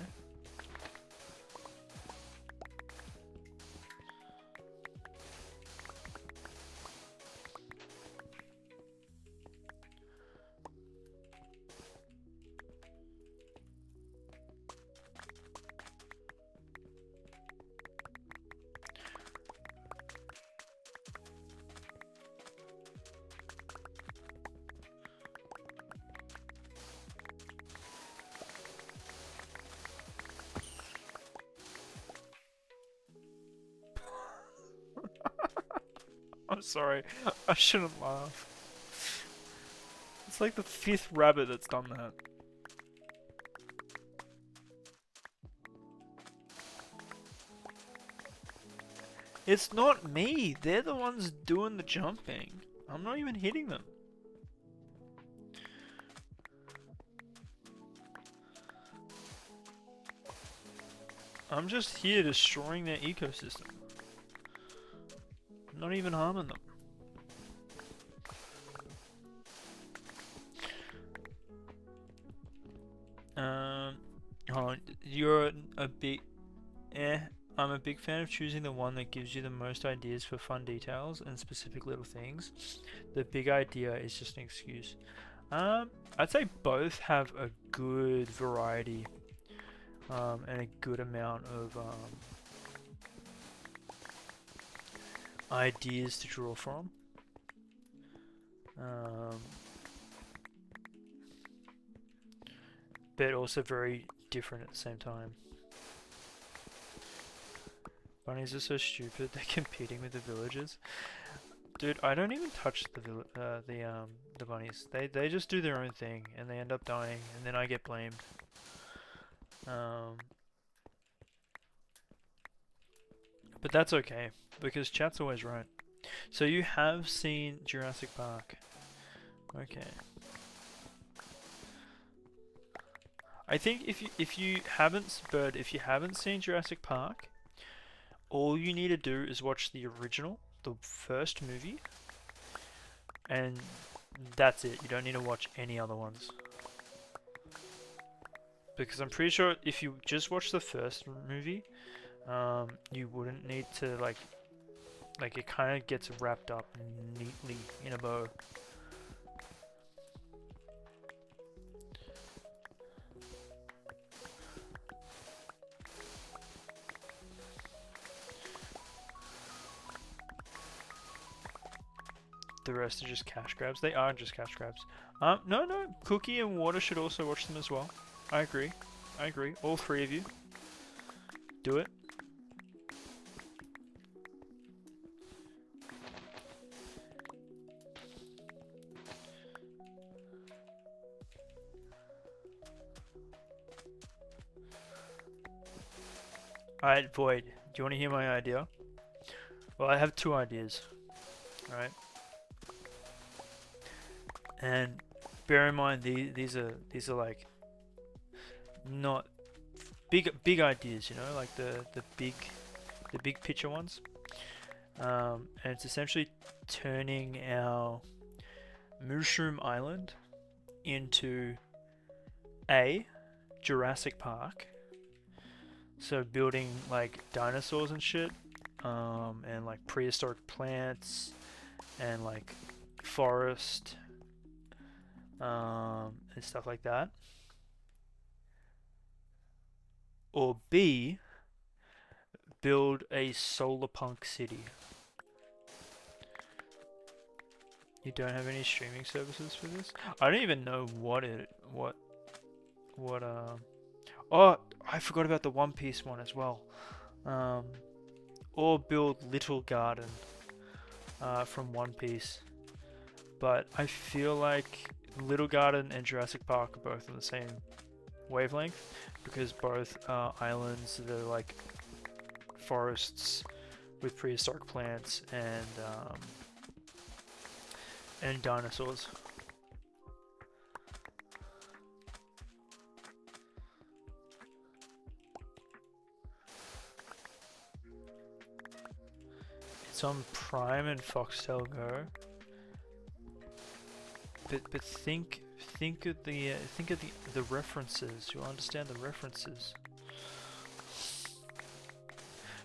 I'm sorry, I shouldn't laugh. It's like the 5th rabbit that's done that. It's not me, they're the ones doing the jumping. I'm not even hitting them. I'm just here destroying their ecosystem. Not even harming them. Oh, you're a big... I'm a big fan of choosing the one that gives you the most ideas for fun details and specific little things. The big idea is just an excuse. I'd say both have a good variety and a good amount of ideas to draw from. But also very different at the same time. Bunnies are so stupid, they're competing with the villagers. Dude, I don't even touch the bunnies. They just do their own thing and they end up dying and then I get blamed. But that's okay, because chat's always right. So you have seen Jurassic Park. Okay. I think if you haven't seen Jurassic Park, all you need to do is watch the original, the first movie, and that's it. You don't need to watch any other ones. Because I'm pretty sure if you just watch the first movie, you wouldn't need to like it kind of gets wrapped up neatly in a bow. The rest are just cash grabs. They are just cash grabs. No, Cookie and Water should also watch them as well. I agree. All 3 of you. Do it. Alright, Void. Do you want to hear my idea? Well, I have 2 ideas. Alright. And bear in mind, these are like not big ideas, you know, like the big picture ones. And it's essentially turning our Mushroom Island into a Jurassic Park. So building like dinosaurs and shit, and like prehistoric plants, and like forest, and stuff like that. Or B, build a solar punk city. You don't have any streaming services for this? I don't even know oh, I forgot about the One Piece one as well. Or build Little Garden from One Piece. But I feel like Little Garden and Jurassic Park are both on the same wavelength, because both are islands that are like forests with prehistoric plants and dinosaurs. It's on Prime and Foxtel Go. But think of the references. You'll understand the references.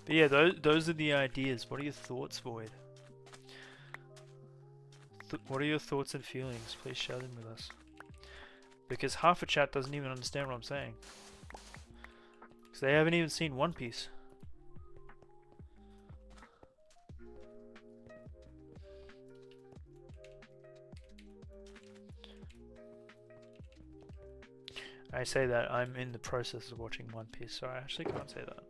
But yeah, those are the ideas. What are your thoughts, Void? What are your thoughts and feelings? Please share them with us. Because half a chat doesn't even understand what I'm saying. Because they haven't even seen One Piece. I say that I'm in the process of watching One Piece, so I actually can't say that.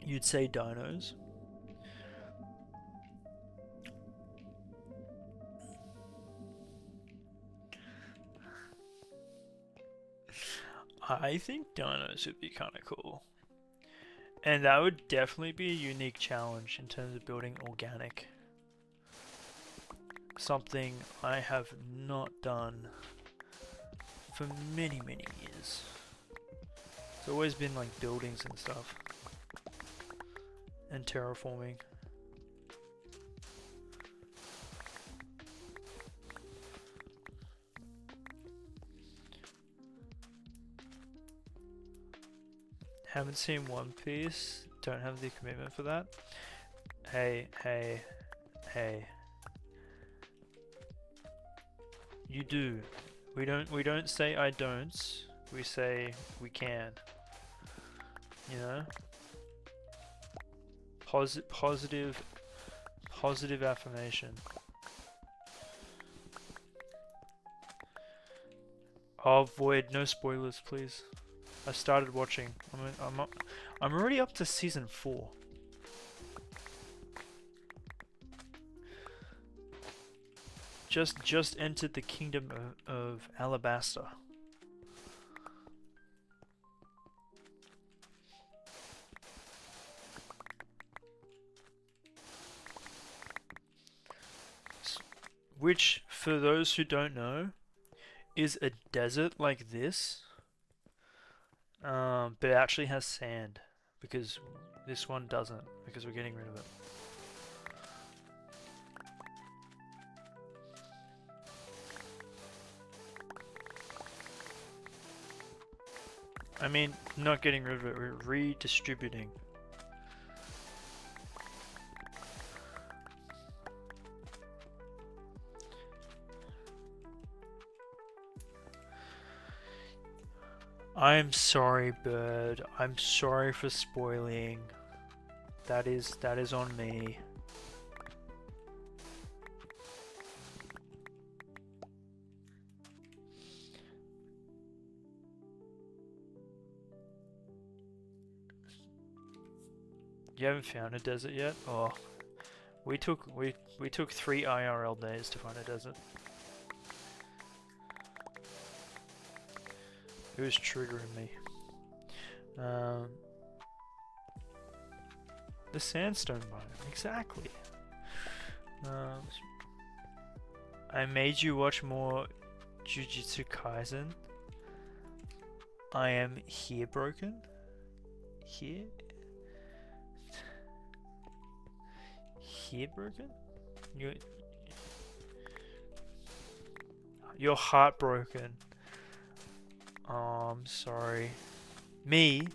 You'd say dinos. I think dinos would be kind of cool. And that would definitely be a unique challenge in terms of building organic. Something I have not done for many, many years. It's always been like buildings and stuff. And terraforming. Haven't seen One Piece. Don't have the commitment for that. Hey. You do. We don't say I don't. We say we can. You know? Positive affirmation. Oh, Void, no spoilers, please. I started watching. I'm already up to season 4. Just entered the kingdom of Alabasta. Which, for those who don't know, is a desert like this. But it actually has sand, because this one doesn't, because we're getting rid of it. I mean, not getting rid of it, we're redistributing. I'm sorry, Bird. I'm sorry for spoiling. That is on me. You haven't found a desert yet? Oh, we took 3 IRL days to find a desert. It was triggering me. The sandstone biome, exactly. I made you watch more Jujutsu Kaisen. I am here broken. Here broken. You're heartbroken. Oh, I'm sorry. Me?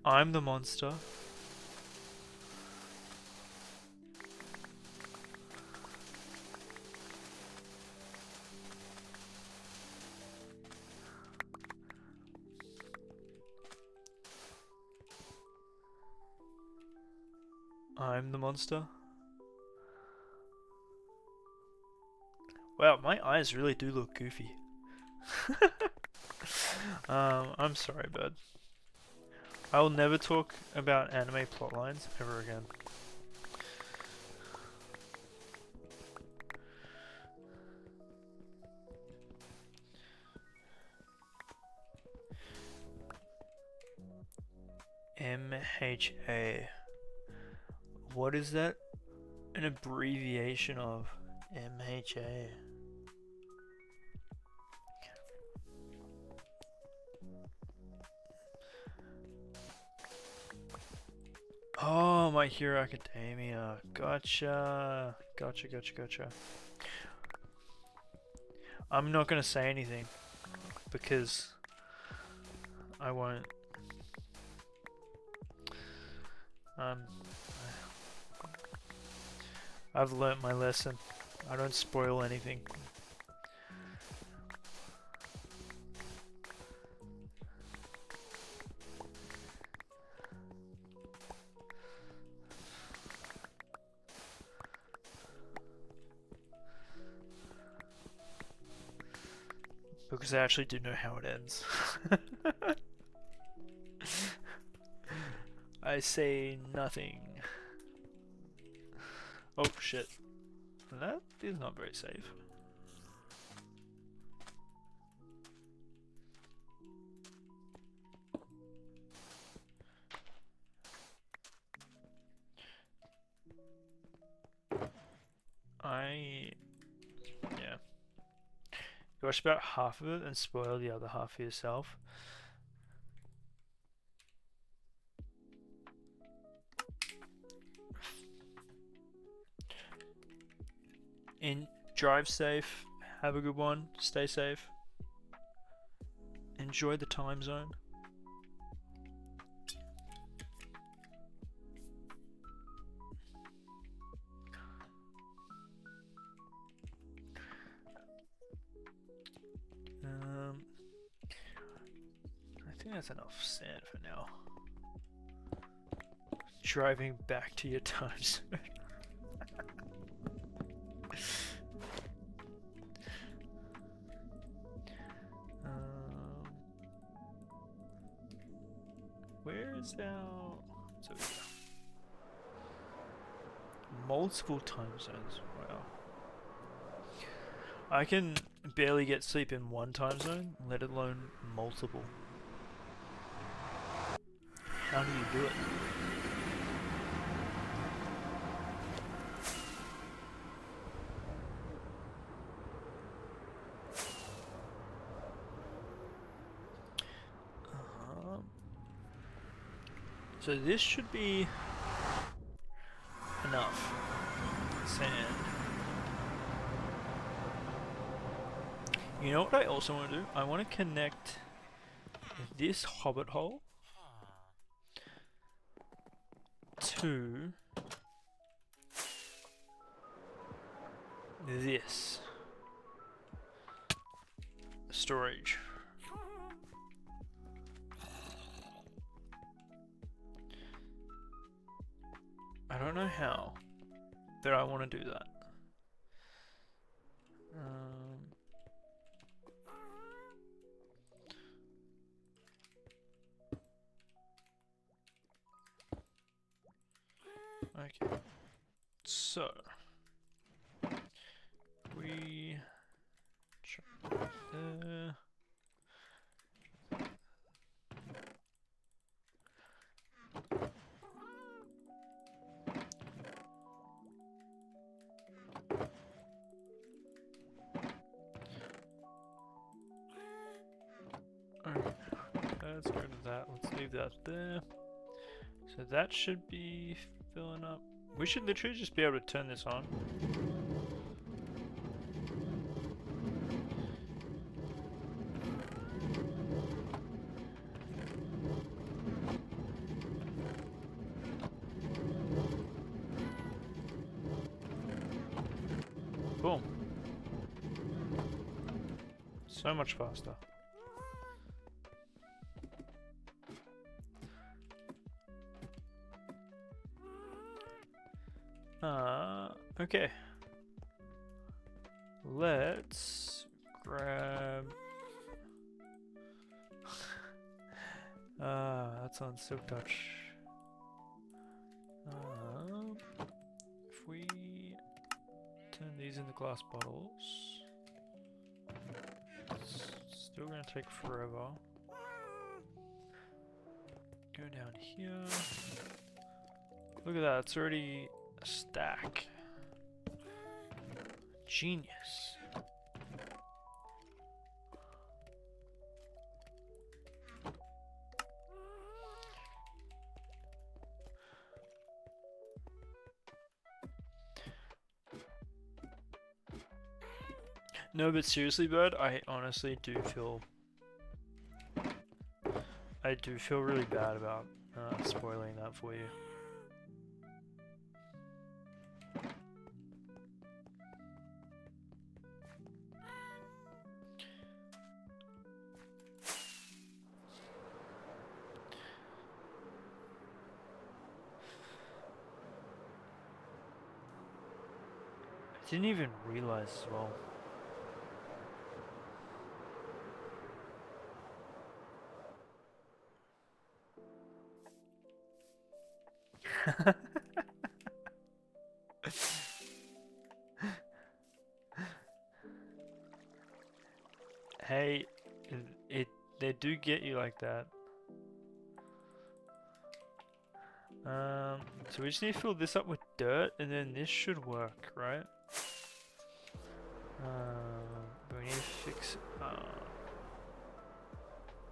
I'm the monster. I'm the monster. Wow, my eyes really do look goofy. I'm sorry, bud. I will never talk about anime plotlines ever again. MHA. What is that an abbreviation of? MHA. Oh, My Hero Academia. Gotcha. Gotcha. I'm not gonna say anything because I won't. I've learnt my lesson. I don't spoil anything. Because I actually do know how it ends. I say nothing. Oh shit. That is not very safe. Yeah. You watch about half of it and spoil the other half for yourself. Drive safe, have a good one, stay safe. Enjoy the time zone. I think that's enough sand for now. Driving back to your time zone. Where is our... So yeah. Multiple time zones. Wow. I can barely get sleep in one time zone, let alone multiple. How do you do it? So this should be enough sand. You know what I also want to do? I want to connect this hobbit hole to this storage. I don't know how, but I want to do that. Okay, so we try there. Okay, let's go to that. Let's leave that there. So that should be filling up. We should literally just be able to turn this on. Boom. So much faster. Okay. let's grab... that's on Silk Touch. If we turn these into glass bottles, it's still gonna take forever. Go down here. Look at that, it's already a stack. Genius. No, but seriously, Bird, I honestly do feel... I do feel really bad about spoiling that for you. I didn't even realize as well. Hey, they do get you like that. So we just need to fill this up with dirt, and then this should work, right? But we need to fix.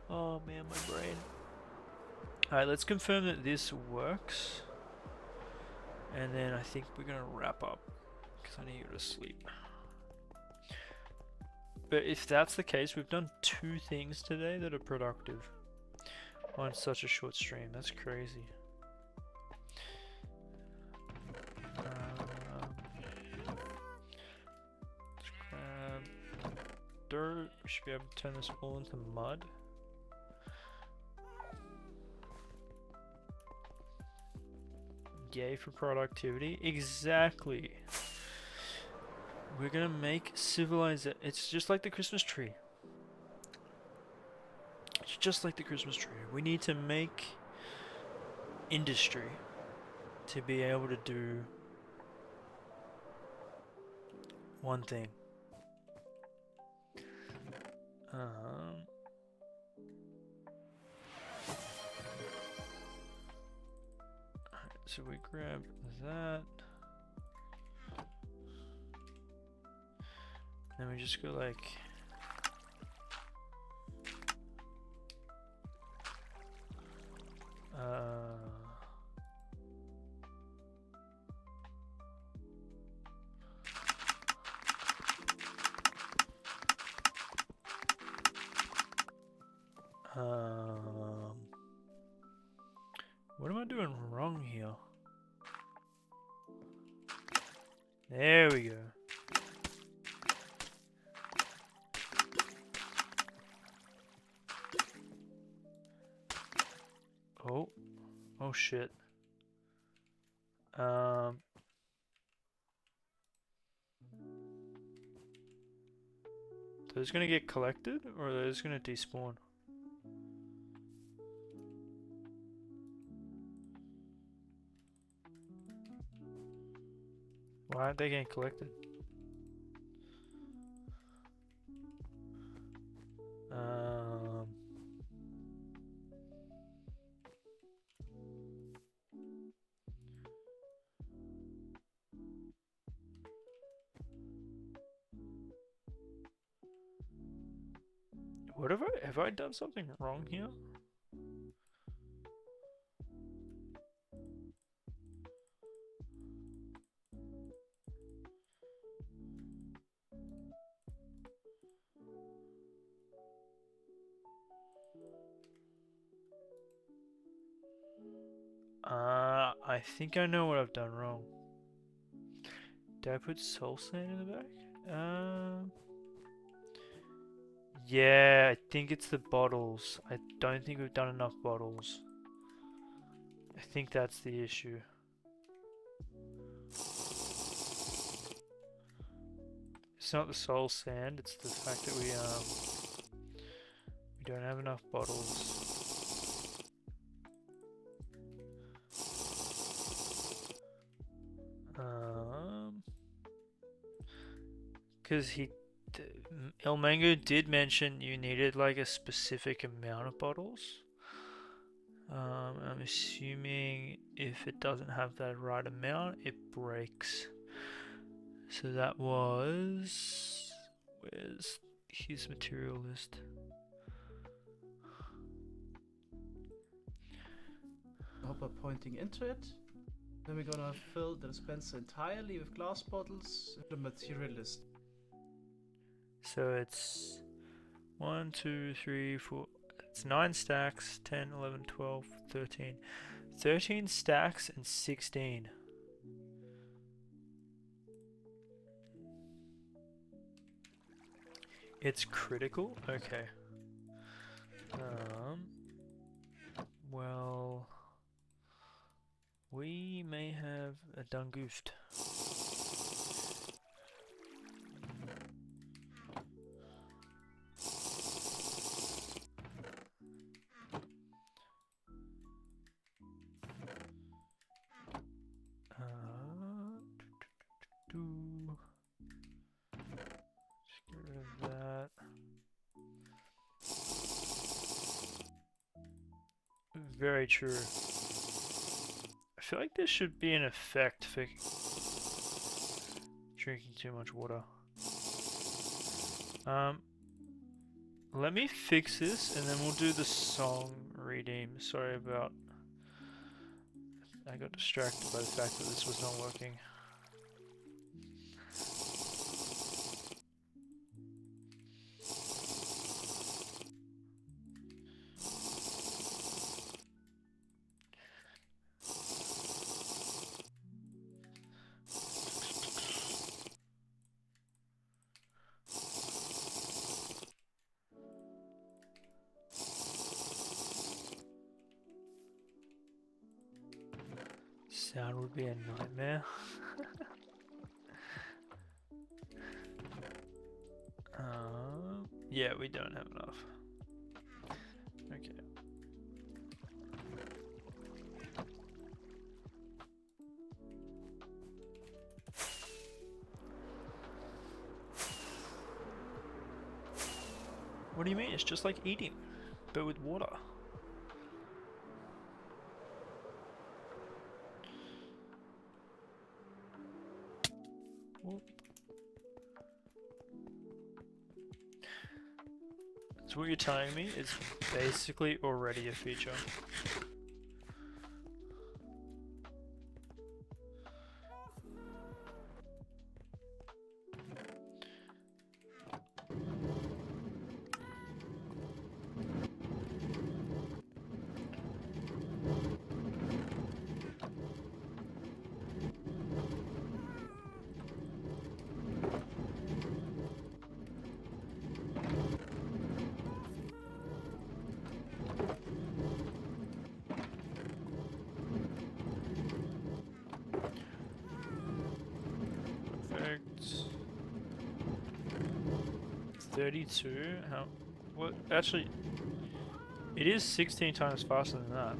Oh man, my brain. Alright, let's confirm that this works. And then I think we're gonna wrap up, because I need to go to sleep. But if that's the case, we've done 2 things today that are productive on such a short stream. That's crazy. Let's grab dirt. We should be able to turn this all into mud. Yay for productivity. Exactly. We're gonna make civilization. It's just like the Christmas tree. It's just like the Christmas tree. We need to make industry to be able to do one thing. So we grab that. Then we just go like what am I doing wrong here? There we go. Oh shit. Those gonna get collected, or are those gonna despawn? Why aren't they getting collected? What have I done something wrong here? I think I know what I've done wrong. Did I put soul sand in the back? Yeah, I think it's the bottles. I don't think we've done enough bottles. I think that's the issue. It's not the soul sand, it's the fact that we don't have enough bottles. Because El Mango did mention you needed like a specific amount of bottles. I'm assuming if it doesn't have that right amount, it breaks. So that was... Where's his material list? Hopper pointing into it. Then we're gonna fill the dispenser entirely with glass bottles and the material list. So it's 1, 2, 3, 4. It's 9 stacks, 10, 11, 12, 13. 13 stacks and 16. It's critical? Okay. Well, we may have a done goofed. Just get rid of that. Very true. I feel like there should be an effect for drinking too much water. Let me fix this and then we'll do the song redeem. Sorry about... I got distracted by the fact that this was not working. Sound would be a nightmare. Yeah, we don't have enough. Okay. What do you mean? It's just like eating, but with water. Whoop. So what you're telling me is basically already a feature. Perfect. 32? How? What? Actually, it is 16 times faster than that.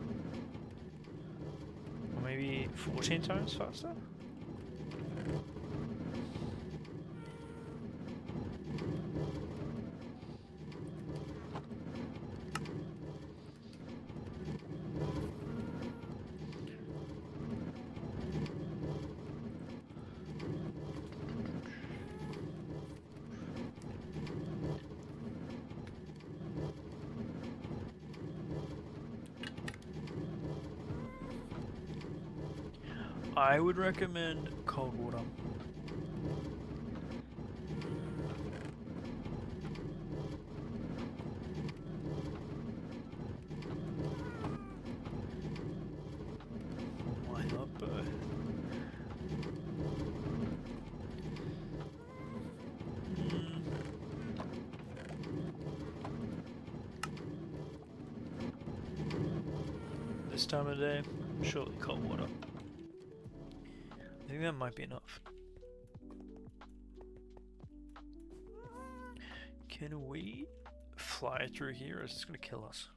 Or maybe 14 times faster? I would recommend cold water. Why not both? This time of day, surely cold water. I think that might be enough. Can we fly through here, or is this gonna kill us?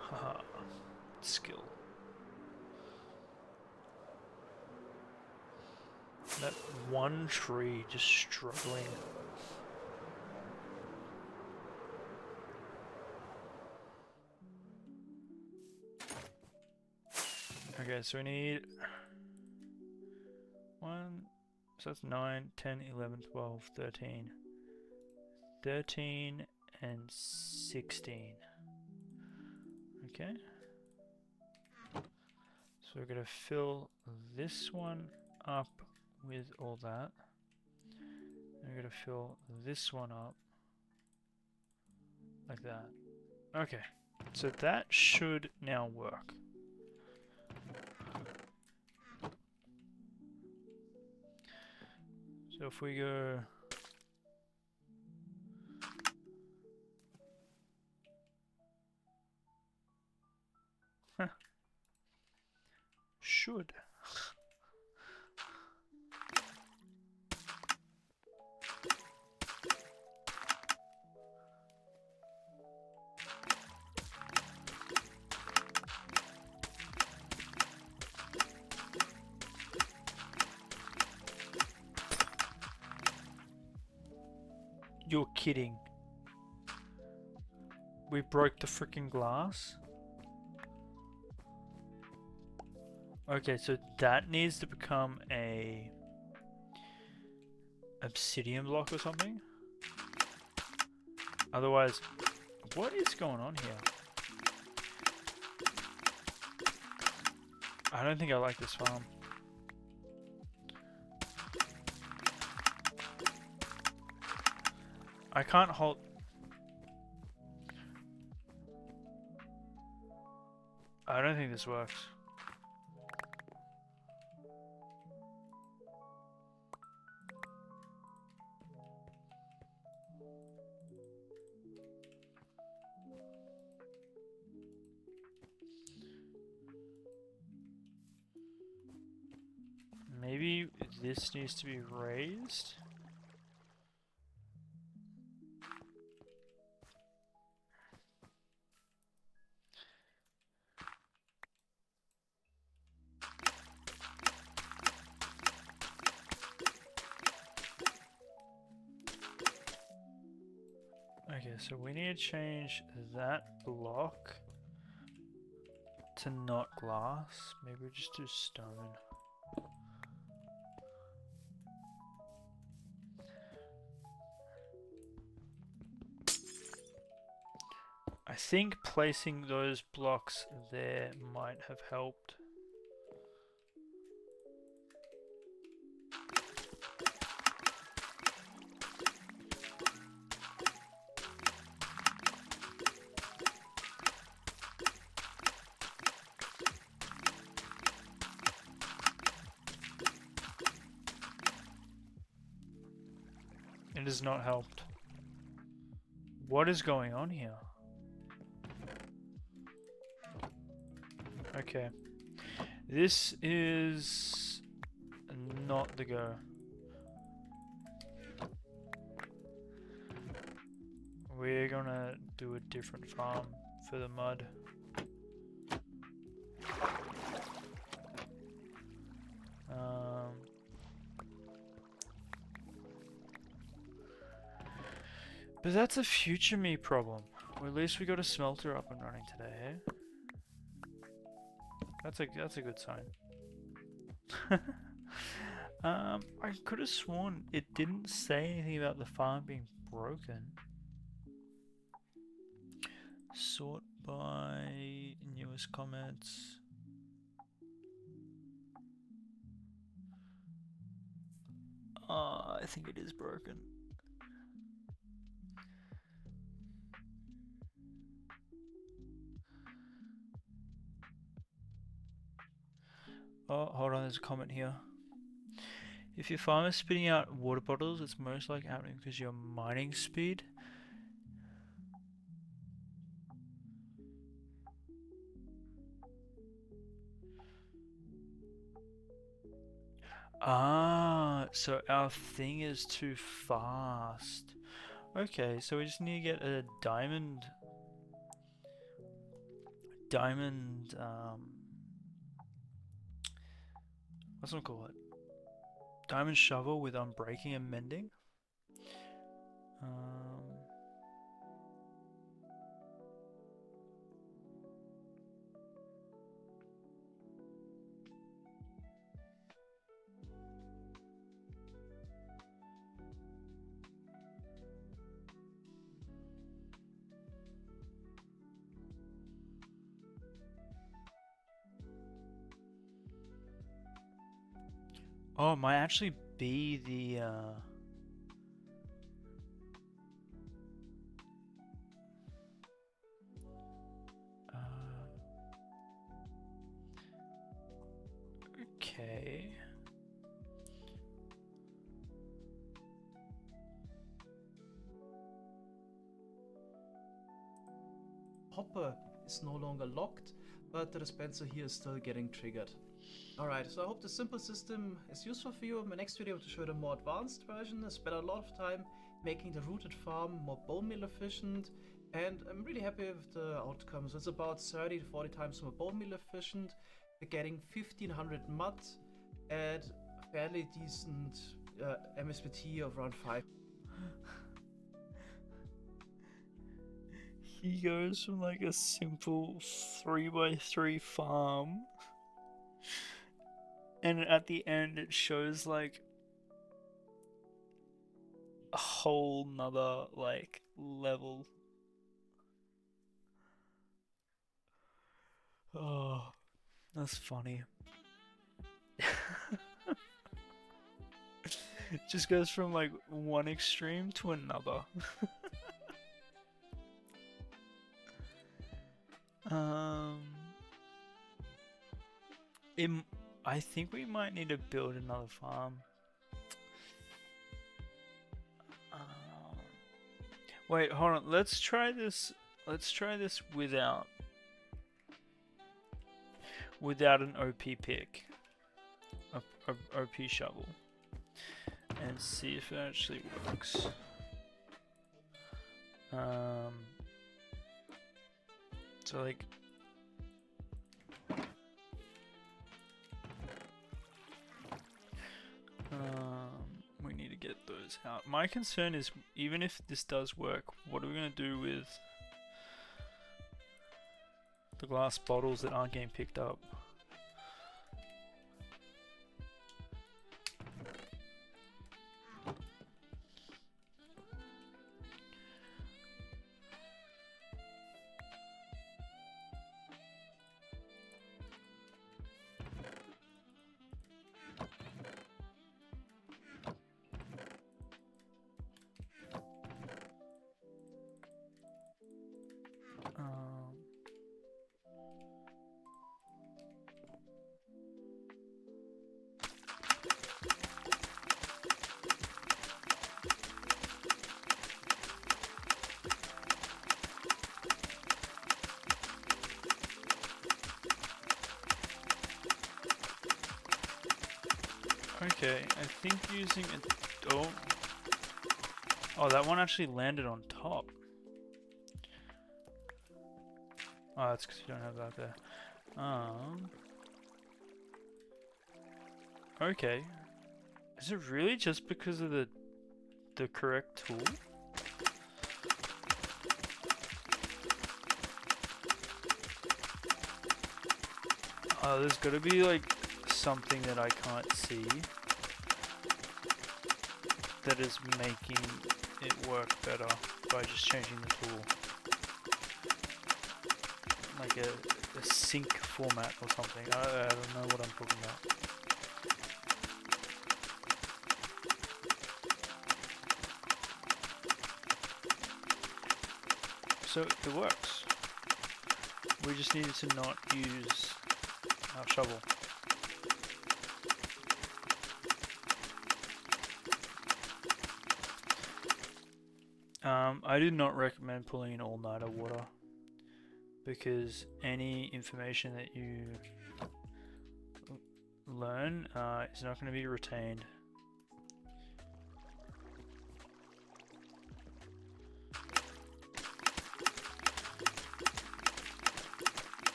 Haha. Skill. That one tree just struggling. Okay, so we need 1, so that's 9, 10, 11, 12, 13. 13 and 16. Okay. So we're gonna fill this one up with all that. And we're gonna fill this one up like that. Okay, so that should now work. So if we go should. You're kidding. We broke the freaking glass? Okay, so that needs to become a obsidian block or something. Otherwise, what is going on here? I don't think I like this farm. I can't hold... I don't think this works. Maybe this needs to be raised? Okay, so we need to change that block to not glass. Maybe we just do stone. I think placing those blocks there might have helped. It has not helped. What is going on here? Okay. This is not the go. We're gonna do a different farm for the mud. But that's a future me problem. Well, at least we got a smelter up and running today, eh? That's a good sign. I could have sworn it didn't say anything about the farm being broken. Sort by newest comments. I think it is broken. Oh, hold on, there's a comment here. If your farm is spitting out water bottles, it's most likely happening because your mining speed. Ah, So our thing is too fast. Okay, so we just need to get a diamond. What's it called? Diamond shovel with unbreaking and mending. Oh, it might actually be the okay. Hopper is no longer locked, but the dispenser here is still getting triggered. Alright, so I hope the simple system is useful for you. In my next video to show the more advanced version. I spent a lot of time making the rooted farm more bone meal efficient, and I'm really happy with the outcome. So it's about 30 to 40 times more bone meal efficient. We're getting 1500 mud at a fairly decent MSBT of around 5. He goes from like a simple 3x3 farm, and at the end it shows like a whole nother like level. Oh, that's funny. It just goes from like one extreme to another. I think we might need to build another farm. Wait, hold on. Let's try this. Let's try this without an OP pick, a OP shovel, and see if it actually works. So like. We need to get those out. My concern is, even if this does work, what are we going to do with the glass bottles that aren't getting picked up? Okay, I think using a... Oh, that one actually landed on top. Oh, that's because you don't have that there. Okay. Is it really just because of the correct tool? Oh, there's gotta be like something that I can't see that is making it work better by just changing the tool. Like a sync format or something. I don't know what I'm talking about. So it works. We just needed to not use our shovel. I do not recommend pulling in all-nighter water, because any information that you learn is not going to be retained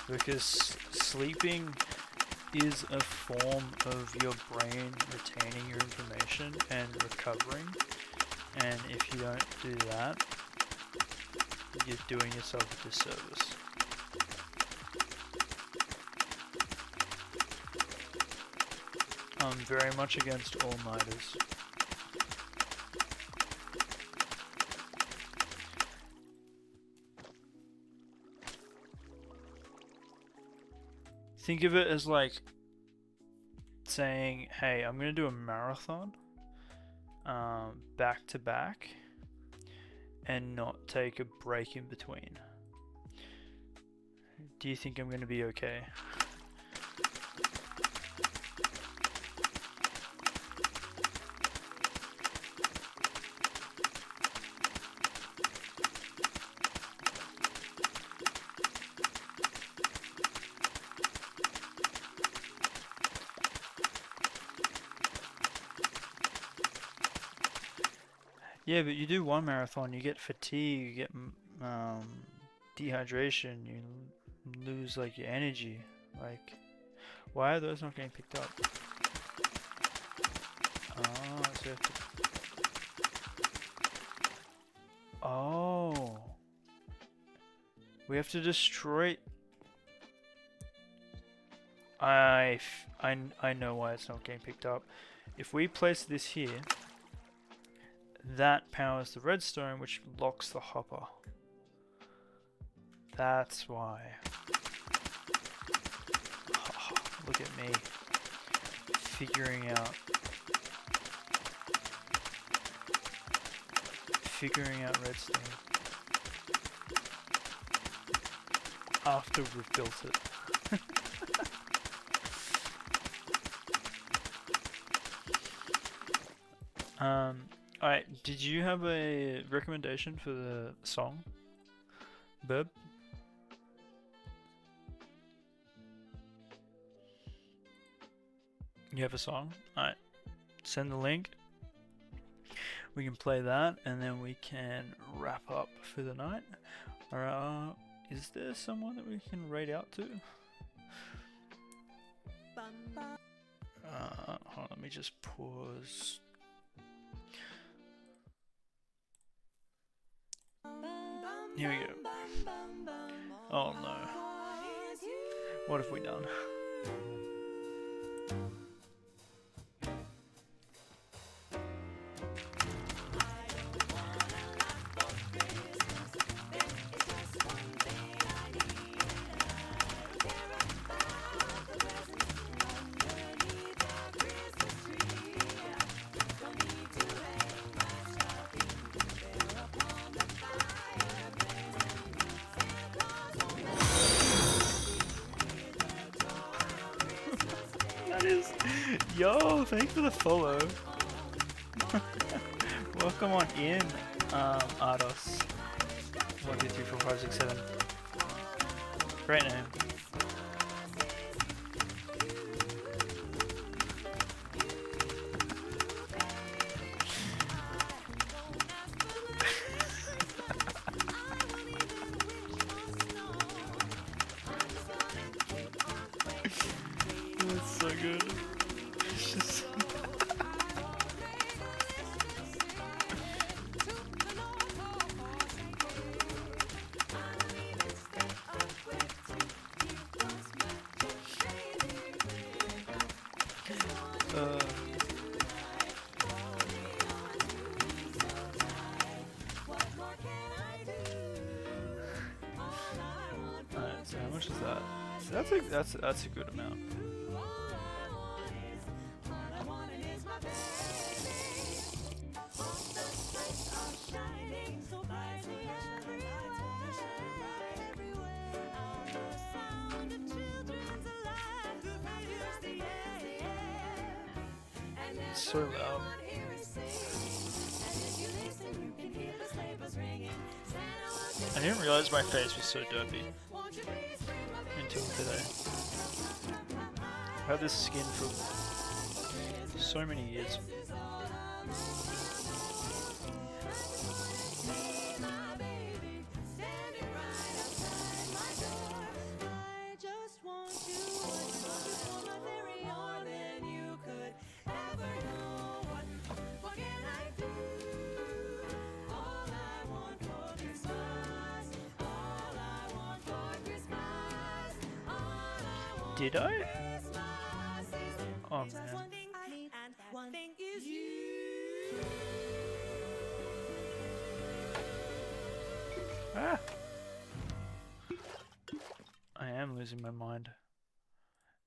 because sleeping is a form of your brain retaining your information and recovering, and if you don't do that, you're doing yourself a disservice. I'm very much against all-nighters. Think of it as like saying, hey, I'm gonna do a marathon back to back and not take a break in between. Do you think I'm gonna be okay? Yeah, but you do one marathon, you get fatigue, you get dehydration, you lose like your energy. Like, why are those not getting picked up? Oh, so you have to... Oh, we have to destroy. I know why it's not getting picked up. If we place this here, that powers the redstone, which locks the hopper. That's why. Oh, look at me figuring out redstone after we've built it. Alright, did you have a recommendation for the song, Bub? You have a song? Alright, send the link. We can play that and then we can wrap up for the night. Alright, is there someone that we can raid out to? Hold on, let me just pause. Here we go. Oh no. What have we done? Yo, thanks for the follow. Welcome on in, Ardos. 1, 2, 3, 4, 5, 6, 7. Great name. That's so good. Alright, so how much is that? So that's a good amount. It's so loud. I didn't realize my face was so dopey until today. I've had this skin for so many years. Did I? Oh man. Ah! I am losing my mind.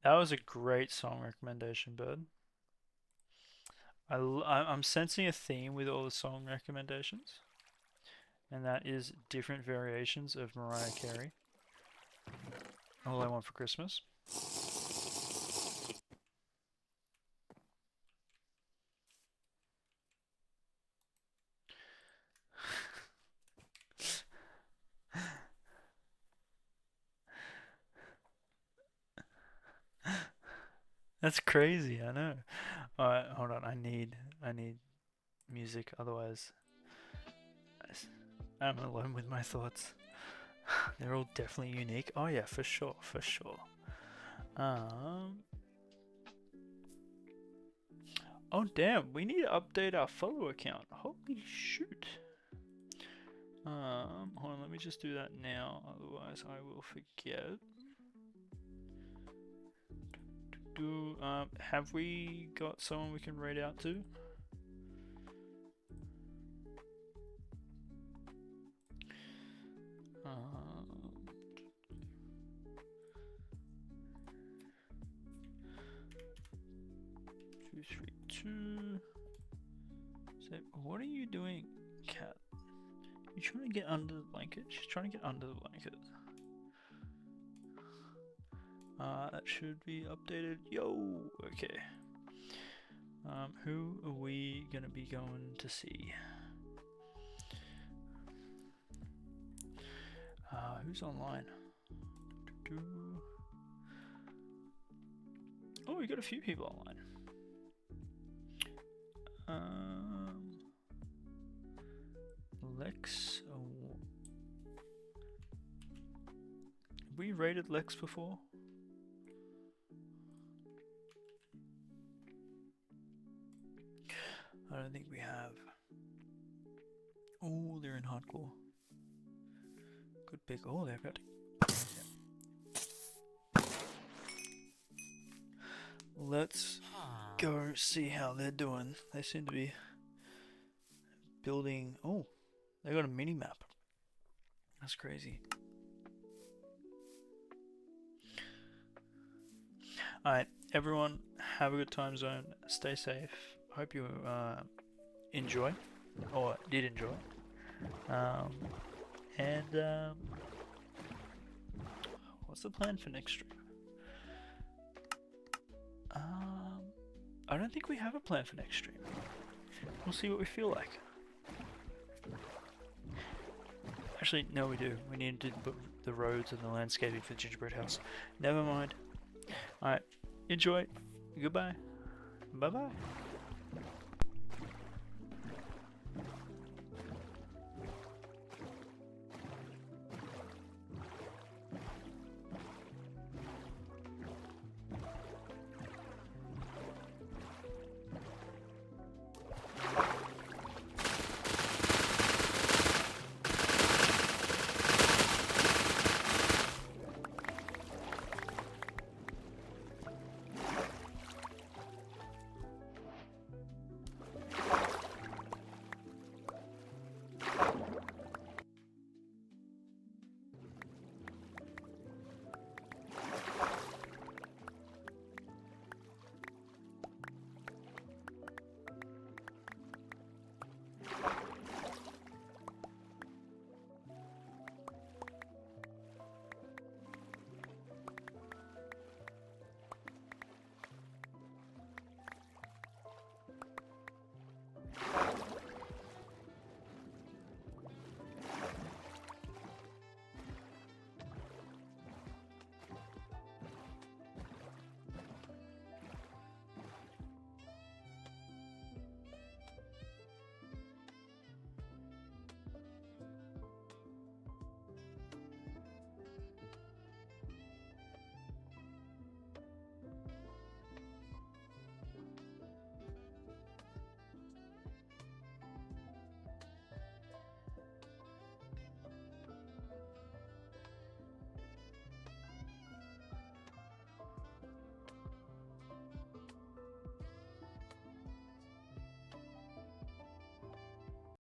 That was a great song recommendation, Bird. I'm sensing a theme with all the song recommendations, and that is different variations of Mariah Carey. All I Want for Christmas. That's crazy, I know. Alright, hold on. I need music, otherwise I'm alone with my thoughts. They're all definitely unique. Oh yeah, for sure, for sure. Oh damn, we need to update our follower count. Holy shoot. Hold on, let me just do that now, otherwise I will forget. Have we got someone we can raid out to? Two, three, two. So, what are you doing, cat? You trying to get under the blanket? She's trying to get under the blanket. That should be updated. Yo, okay. Who are we gonna be going to see? Who's online? Oh, we got a few people online. Lex. Oh. Have we rated Lex before? I don't think we have. Oh, they're in hardcore. Good pick. Oh, they've got. Let's go see how they're doing. They seem to be building. Oh, they got a mini map. That's crazy. Alright, everyone, have a good time zone. Stay safe. Hope you enjoy, or did enjoy. What's the plan for next stream? I don't think we have a plan for next stream. We'll see what we feel like. Actually, no, we do. We need to put the roads and the landscaping for the gingerbread house. Never mind. Alright, enjoy. Goodbye. Bye bye.